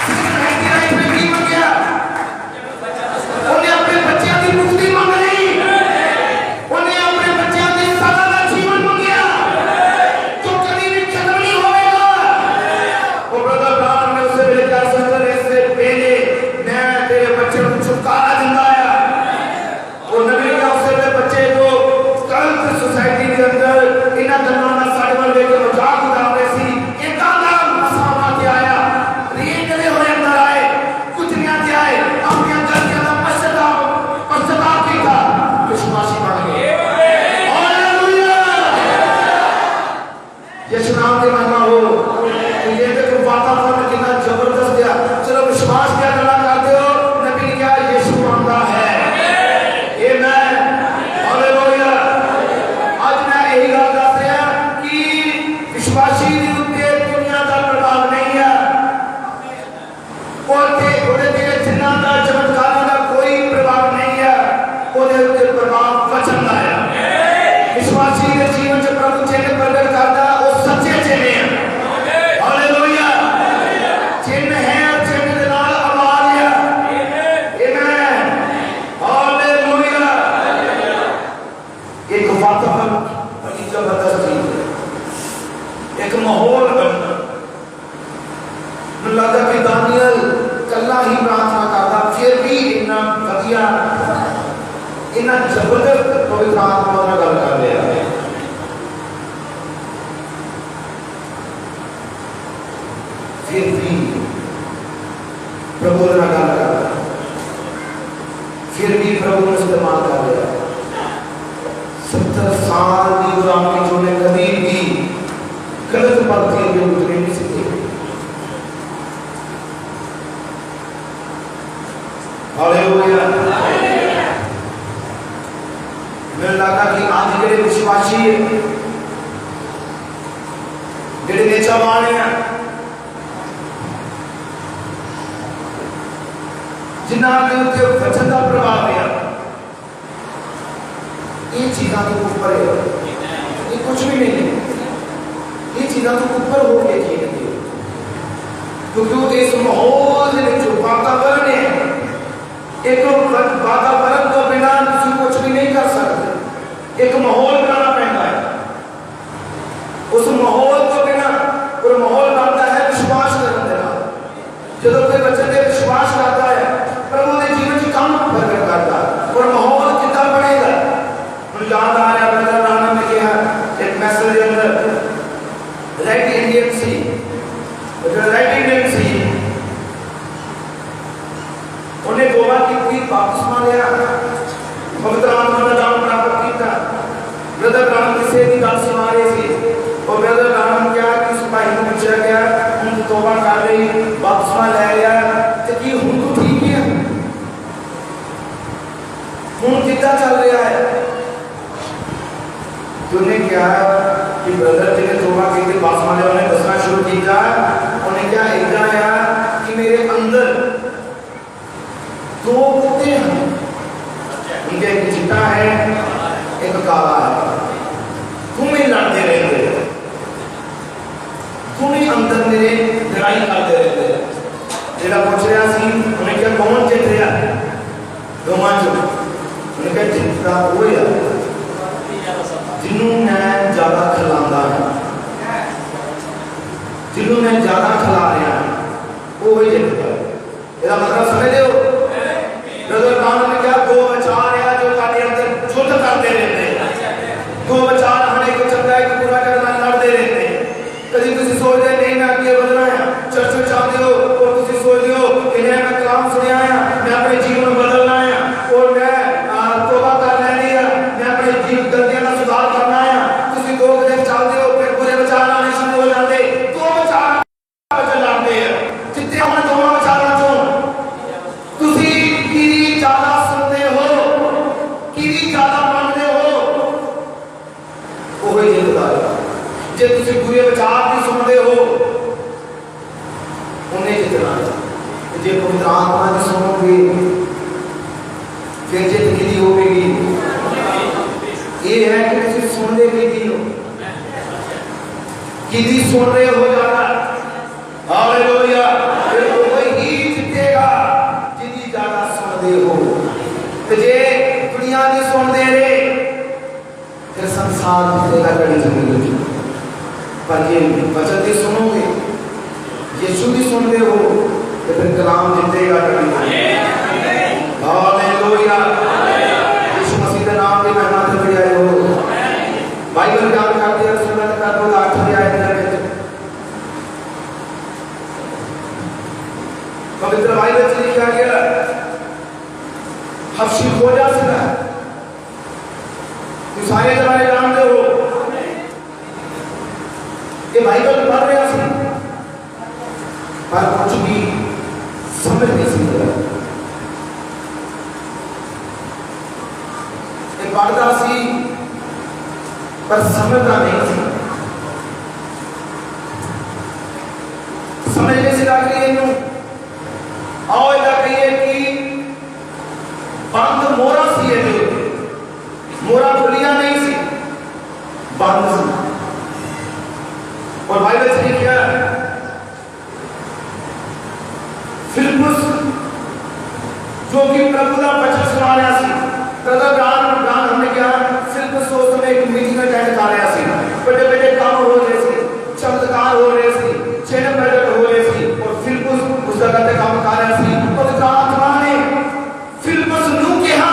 सिस्टर हैप्पी राइट में की मंगया, उन्हें अपने बच्चों की मुक्ति मांग ली, उन्हें अपने बच्चों की सदा का जीवन मांगया जो कभी भी खत्म नहीं होगा। वो ब्रदर ब्राह्मण ने उसे मेरे क्या सिस्टर इससे पहले मैं तेरे बच्चे को छुटकारा दिलाया। वो नबी का उसे मेरे बच्चे को गलत सोसाइटी के अंदर इना दरमाना साइड में लेकर मजाक उड़ा रहे सी एक आदम मसामा के आया रेगले होए अंदर आए कुछ नहीं आते आए अपने गलतियों का पश्चाताप किया विश्वासी बन गए। हालेलुया यीशु नाम की महिमा हो। ये देखो वातावरण कितना जबरदस्त है। चलो विश्वास क्या करना चाहते हो? नबी ने क्या यीशु मांगा है। Amen hallelujah. आज मैं यही बात कर रहा कि विश्वासी के ऊपर दुनिया का प्रभाव नहीं है और तेरे जिन्ना का चमत्कार का कोई प्रभाव नहीं है, उनके प्रभाव वचन का है। विश्वासी के जीवन से प्रभु चिन्ह प्रकट करता है, वो सच्चे चिन्ह हैं। हालेलुया। चिन्ह है और चिन्ह के नाल आवाज है। पवित्र आत्मा ਨਾਲ ਗੱਲ ਕਰ ਰਿਹਾ ਹੈ। फिर भी प्रभु ਨਾਲ ਗੱਲ ਕਰ ਰਿਹਾ, फिर भी प्रभु ने इस्तेमाल कर लिया। 70 साल की गुलामी जो ने कभी भी गलत बातें जो उतरे नहीं सके। हालेलुया। मुझे लगा कि आज के विश्वासी जेडे नेचावान है, जिन्हों के उत्ते वचन का प्रभाव है, ये चीज़ों के ऊपर है, ये कुछ भी नहीं है, ये चीज़ों के ऊपर हो के जीएंगे, क्योंकि इस माहौल में जो वातावरण है, एक वातावरण तो बिना किसी कुछ भी नहीं कर सकते, एक माहौल बनाना पड़ता है। उस माहौल को बिना, और माहौल बनता है विश्वास करने का। जो कोई बच्चे पे विश्वास करता है, प्रभु ने जीवन की काम प्रकट करता है, और माहौल कितना बनेगा। मुझे याद आ रहा है ब्रदर राणा ने कहा एक मैसेज के अंदर, राइट इंडियन सी, उन्हें गोवा की बपतिस्मा लिया, पवित्र आत्मा का दान प्राप्त किया। ब्रदर राणा किसी भी गल सुना रहे थे, और ब्रदर राणा ने क्या कि सिपाही को पूछा गया, उन तौबा कर रही, बपतिस्मा ले लिया, तो कि हुन तो ठीक है, हुन कितना चल रहा है। तूने क्या कि ब्रदर जी ने तौबा की थी, बपतिस्मा लिया, उन्हें दसना शुरू किया। उन्हें क्या इतना आया कि मेरे अंदर दो कुत्ते हैं, उनके एक चिट्टा है, एक काला है। तुम ही लड़ते रहते, तुम ही अंदर मेरे लड़ाई करते रहते। जेड़ा पूछ रहा सी, उन्हें क्या कौन जीत रहा? रोमांच। उन्हें क्या जीतता वो है जिन्हों मैं ज्यादा खिलाता है, जिन्हों मैं ज्यादा खिला रहा है, वो ही जीतता है। इसका मतलब समझ लो, ब्रदर राम ने क्या दो विचार है जो काटे अंदर युद्ध करते रहते हैं। दो विचार हमें को चंगा है कि पूरा करना लड़ते रहते हैं। कभी तुम सोचते नहीं मैं आगे बढ़ना है, चर्च में चाहते हो, और तुम सोचते हो कि मैं कलाम सुनया है, मैं अपने जीवन में बदलना है, और मैं तौबा कर लेनी है, मैं अपने जीवन गलतियों का सुधार करना है। तुम दो दिन चाहते हो, फिर बुरे विचार आने शुरू हो जाते। दो विचार लड़ते हैं, जितने हमने दोनों विचार ज्यादा सुनते हो, किरी ज्यादा मानते हो, वो ही जीतता है। जे तुम बुरे विचार भी सुनते हो, उन्हें जितना है। जे पवित्र आत्मा की सुनोगे, फिर जित किरी होगी। ये है कि तुम सुनने के लिए हो, किरी सुन रहे हो ज्यादा। हालेलुया। फिर वही जीतेगा जितनी ज्यादा सुनते हो। तो जे दुनिया की सुनते रहे, फिर संसार जीतेगा कड़ी जिंदगी। पर ये वचन भी सुनोगे, यीशु भी सुनते हो, तो फिर कलाम जीतेगा कड़ी। हालेलुया। यीशु मसीह के नाम की महिमा से बढ़िया हो। बाइबल ज्ञान करते हैं, सुनत कर दो 8 अध्याय में पवित्र बाइबल से लिखा गया, हफ्सी खोजा से ना तो सारे जमाने जानते हो कि बाइबल पढ़ रहे थे, पर कुछ भी समझ नहीं सकते। पढ़ता सी पर समझता नहीं सी। समझने से लग रही है आओ लग रही है कि बंद मोरा सी है, मोरा खुलिया नहीं सी, बंद सी। और बाइबल से क्या फिलिप्पुस जो कि प्रभु का वचन सुना रहा सी, प्रभु गान हमने क्या फिलिप्पुस उस समय एक मीटिंग अटेंड कर रहा सी। बड़े बड़े काम हो रहे थे, चमत्कार हो रहे थे, चिन्ह प्रकट हो रहे थे, और फिलिप्पुस उस जगह पे काम कर रहा सी। पवित्र आत्मा ने फिलिप्पुस नू कहा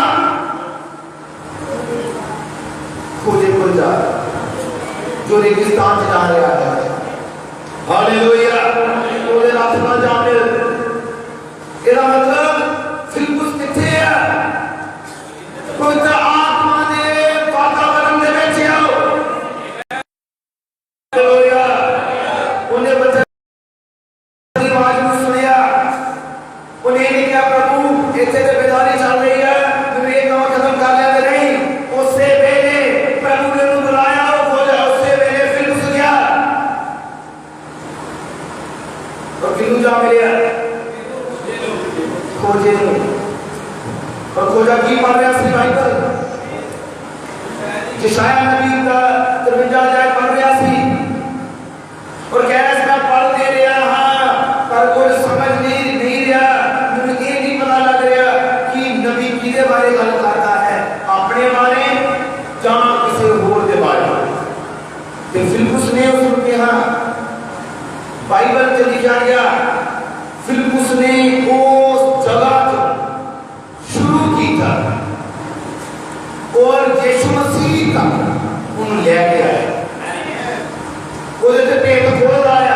रेगिस्तान च जा रहा है। हालेलुया। ओदे रथ ना जावे। ਇਹਦਾ मतलब फिलिप्पुस किथे है? पवित्र आत्मा दे वातावरण दे विच आओ। हालेलुया। उन्हें बच्चे दी आवाज ਨੂੰ सुनिया। उन्हें नहीं कहा प्रभु इत्थे ते बेदारी चल रही है, मैं ये काम खत्म कर लिया ते नहीं। उससे पहले प्रभु ने उन्हें बुलाया और खोजा। उससे पहले फिलिप्पुस गया और किनु जा मिलिया खोजे और खोजा की पढ़ रहा सी बाइबल यशाया नबी का 53 अध्याय पढ़ रहा सी और कह रहा मैं पढ़ दे रहा हां पर कुछ समझ नहीं रहा। मुझे ये नहीं पता लग रहा कि नबी किसके बारे गल करता है, अपने बारे या किसी होर के बारे। ते फिलिप्पुस ने उसको कहा, बाइबल में लिखा गया फिलिप्पुस ने उस जगह को शुरू किया और यीशु मसीह का उन ले गया ਉਹਦੇ ਤੇ ਪੇਟ ਖੋਲ ਆਇਆ।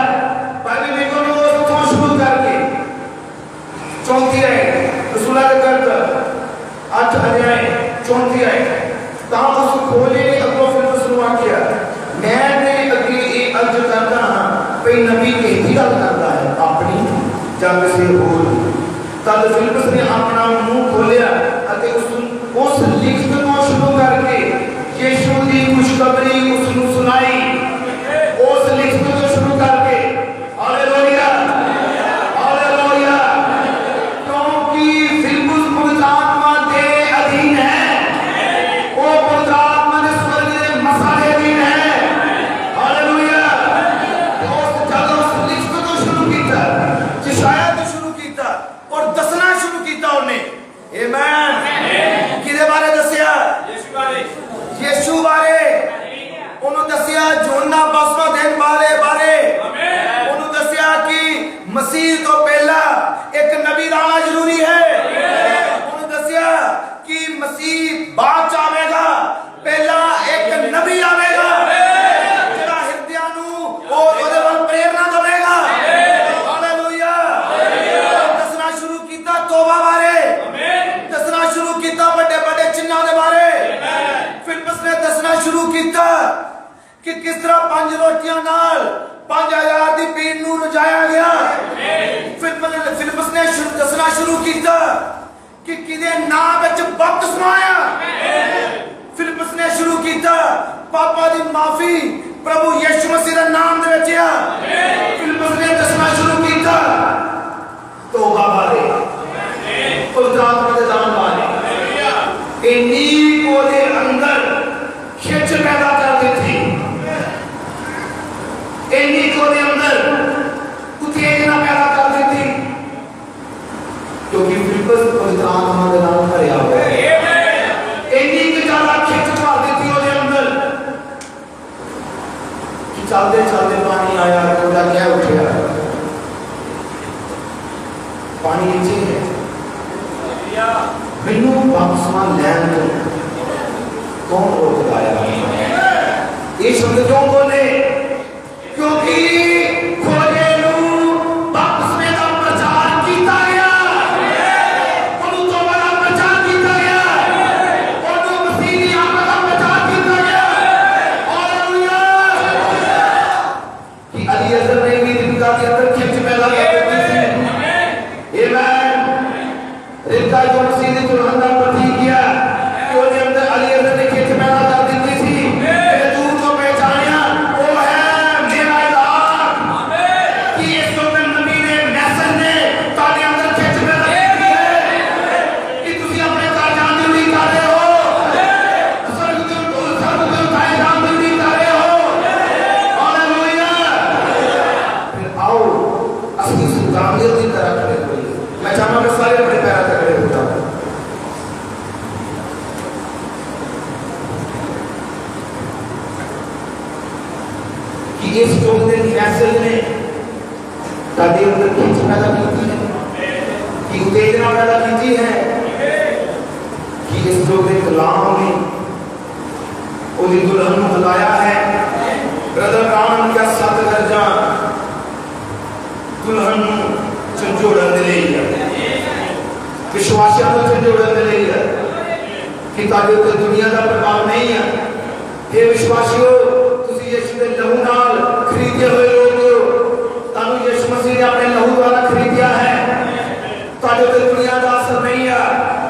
ਬਾਈਬਲ ਦੇਖੋ ਨਾ ਉੱਥੋਂ ਸ਼ੁਰੂ ਕਰਕੇ 34 ਆਏ ਰਸੂਲਾਂ ਦੇ ਕਰਤ 8 ਅਧਿਆਏ 34 ਆਏ ਤਾਂ ਉਸ ਖੋਲੇ ਨੇ ਅੱਗੋਂ ਫਿਲਿप्पुस ਨੂੰ ਆਖਿਆ मैं ने अगे ये अर्ज करता हाँ भई नबी किहदी गल करता है, अपनी जां किसी होर। तद फिलिप्पुस ने अपना मुंह खोलिया अते उस लिखत को शुरू करके यीशु दी खुशखबरी उसनु सुनाई। उस लिखत को शुरू करके हालेलुया हालेलुया। क्योंकि फिलिप्पुस पवित्र आत्मा के अधीन है, वो पवित्र आत्मा ने स्वर्ग के मसाले अधीन है। यीशु बारे उन्होंने दसिया जोना बसवा देन वाले बारे उन्होंने दसिया कि मसीह तो पहला एक नबी आना जरूरी है। उन्होंने दसिया कि मसीह बाद च आवेगा, पहला एक नबी आवेगा जेड़ा हृदयां नू ओदे वल प्रेरणा देवेगा। हालेलुया। दसना शुरू कीता तौबा बारे, दसना शुरू कीता बड़े बड़े चिन्हां दे बारे। फिलिप्पुस ने दसना शुरू किया कि किस तरह 5 रोटियां नाल 5000 दी भीड़ नूं रजाया गया। फिलिप्पुस ने दसना शुरू किया कि किदे नाम विच बपतिस्मा आया। फिलिप्पुस ने शुरू किया पापा दी माफी प्रभु यीशु मसीह दे नाम दे विच आ। फिलिप्पुस ने दसना शुरू किया तौबा बारे, पवित्र आत्मा दे दान बारे। इन्नी को दे अंदर खिंच पैदा कर दी थी, इन्नी को दे अंदर उत्तेजना पैदा कर दी थी क्योंकि फिलिप्पुस पवित्र आत्मा के नाम भरया हुआ है। इन्नी की ज्यादा खिंच पा दी थी उसके अंदर कि चलते चलते पानी आया तो क्या उठा पानी नीचे है। मैनू बपतिस्मा लैन कौन रोक लाया? ये शब्द क्यों बोले? क्योंकि खोजे बपतिस्मे का प्रचार किया गया, उन्होंने तो बड़ा प्रचार किया गया, उन्होंने मसीह की आत्मा का प्रचार किया गया। हालेलुया। कि अलीअज़र ने भी रिबका के अंदर खिंच पैदा कर दी थी। आमीन। रिबका जो मसीह ने दुल्हन का प्रतीक किया कि उसके अंदर अलीअज़र ने खिंच पैदा कर दी थी। दूर को पहचानिया वो है मेरा इलाह। कि इस वक्त नबी ने मैसेज ने ताले अंदर खिंच पैदा की है कि तुसी अपने घर जान दी नहीं कर रहे हो, स्वर्ग के उठाए जान दी नहीं कर रहे हो। हालेलुया। फिर आओ असली सुल्तानियत की तरह खड़े हो। मैं चाहूंगा कि सारे अपने पैर खड़े हो जाओ। कि इस योग के मैसेज ने ताकि अंदर खिंच पैदा की है, कि उत्तेजना पैदा की है, कि इस योग के कलाम ने उन्हें दुल्हन को बुलाया है। मिले ही है, विश्वासियों को उत्थे जोड़न मिले ही है कि तुहाडे उत्ते दुनिया का प्रभाव नहीं है। हे विश्वासियों, तुसीं यीशु के लहू नाल खरीदे हुए लोग हो, तुहानूं यीशु मसीह ने अपने लहू द्वारा खरीदिया है। तुहाडे उत्ते दुनिया का असर नहीं है,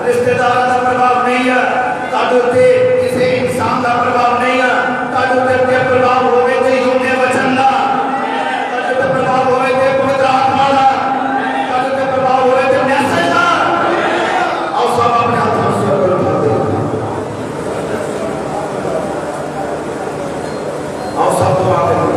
रिश्तेदारों का प्रभाव नहीं है, तुहाडे उत्ते किसी इंसान का प्रभाव नहीं है। तुहाडे उत्ते प्रभाव होवे ते यूहन्ना वचन दा, तुहाडे उत्ते प्रभाव होवे ते पवित्र आत्मा दा, तुहाडे उत्ते प्रभाव होवे ते मैसेज दा। आओ सब अपने हाथों से आओ सब दुआ करें।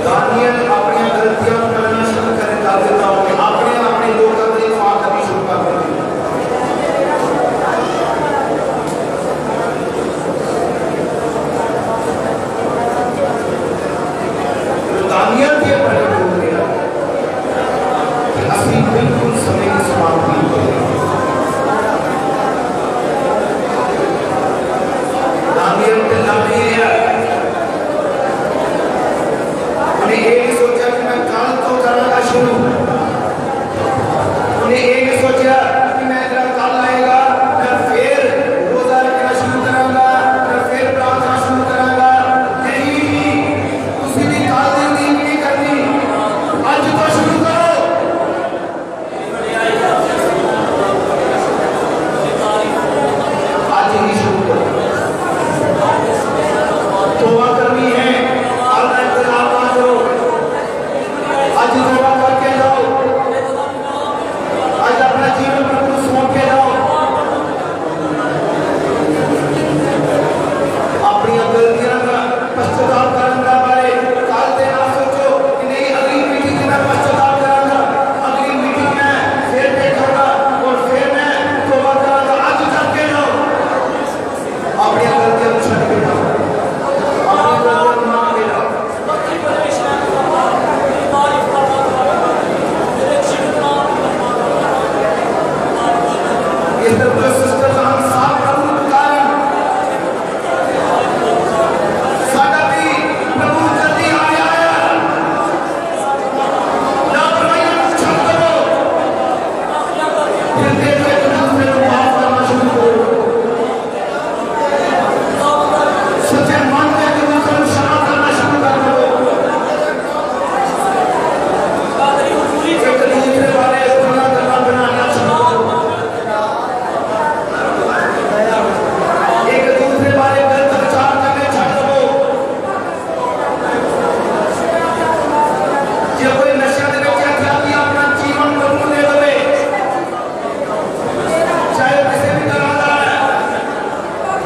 दानियल अपनी गलतियां करना शुरू करें, कर देता हूं कि अपने लोगों की दुआ करनी शुरू कर देते हैं। दानियल के बड़े बोल दिया कि असली बिल्कुल समय की समाप्ति हो गई। दानियल के लाने उन्हें ये नहीं सोचा कि मैं कल तो करूंगा शुरू, उन्हें ये नहीं सोचा कि मैं जब कल आएगा मैं फिर रोजा रखना शुरू करूंगा, मैं फिर प्रार्थना शुरू करूंगा। नहीं, उसी भी कल दिन नींद नहीं करनी, आज तो शुरू करो। आज ही शुरू करो, तौबा करनी है, अल्लाह इंतजार ना करो, आज तौबा करके जाओ, आज अपना जीवन प्रभु सौंप के जाओ। अपनी गलतियां का पश्चाताप करने वाले काल दे ना सोचो कि नहीं अगली मीटिंग में मैं पश्चाताप करूंगा, अगली मीटिंग में फिर देखूंगा और फिर मैं तौबा करूंगा। आज करके जाओ, अपनी गलतियां छूट के जाओ, अपनी गलतियां मान के जाओ। इस तरह सिस्टर हम साथ प्रभु पुकारें, साडा भी प्रभु जल्दी आया है, लापरवाही छोड़ दो, फिर देखो एक दूसरे को माफ करना शुरू करो, सच्चे मन से एक दूसरे को क्षमा करना शुरू कर दो, एक दूसरे वाले गुनाह करना बनाना शुरू करो, एक दूसरे वाले गलत विचार करने छोड़ दो। जो कोई नशा दे विच है कि अपना जीवन प्रभु दे देवे, चाहे किसी भी तरह का है,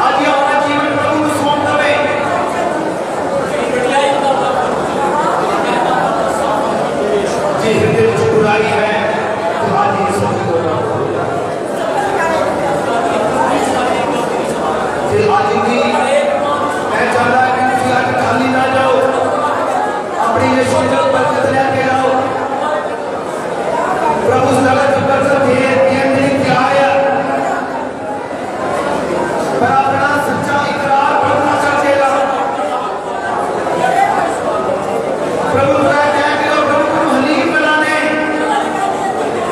आज ही अपना जीवन प्रभु को सौंप देवे। जी हृदय में बुराई है तो आज ही सौंप दो। आज भी मैं चाहता है कि तुम आज खाली ना जाओ, अपनी यीशु की बरकत लेके जाओ। प्रभु सदा की बरकत ये नहीं क्या है, पर अपना सच्चा इकरार प्रभु करके जाओ। प्रभु कहते हैं कि प्रभु को हलीम बनाने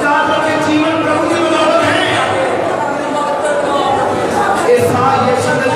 चाहते के जीवन प्रभु की बदौलत है। ऐसा यीशु ने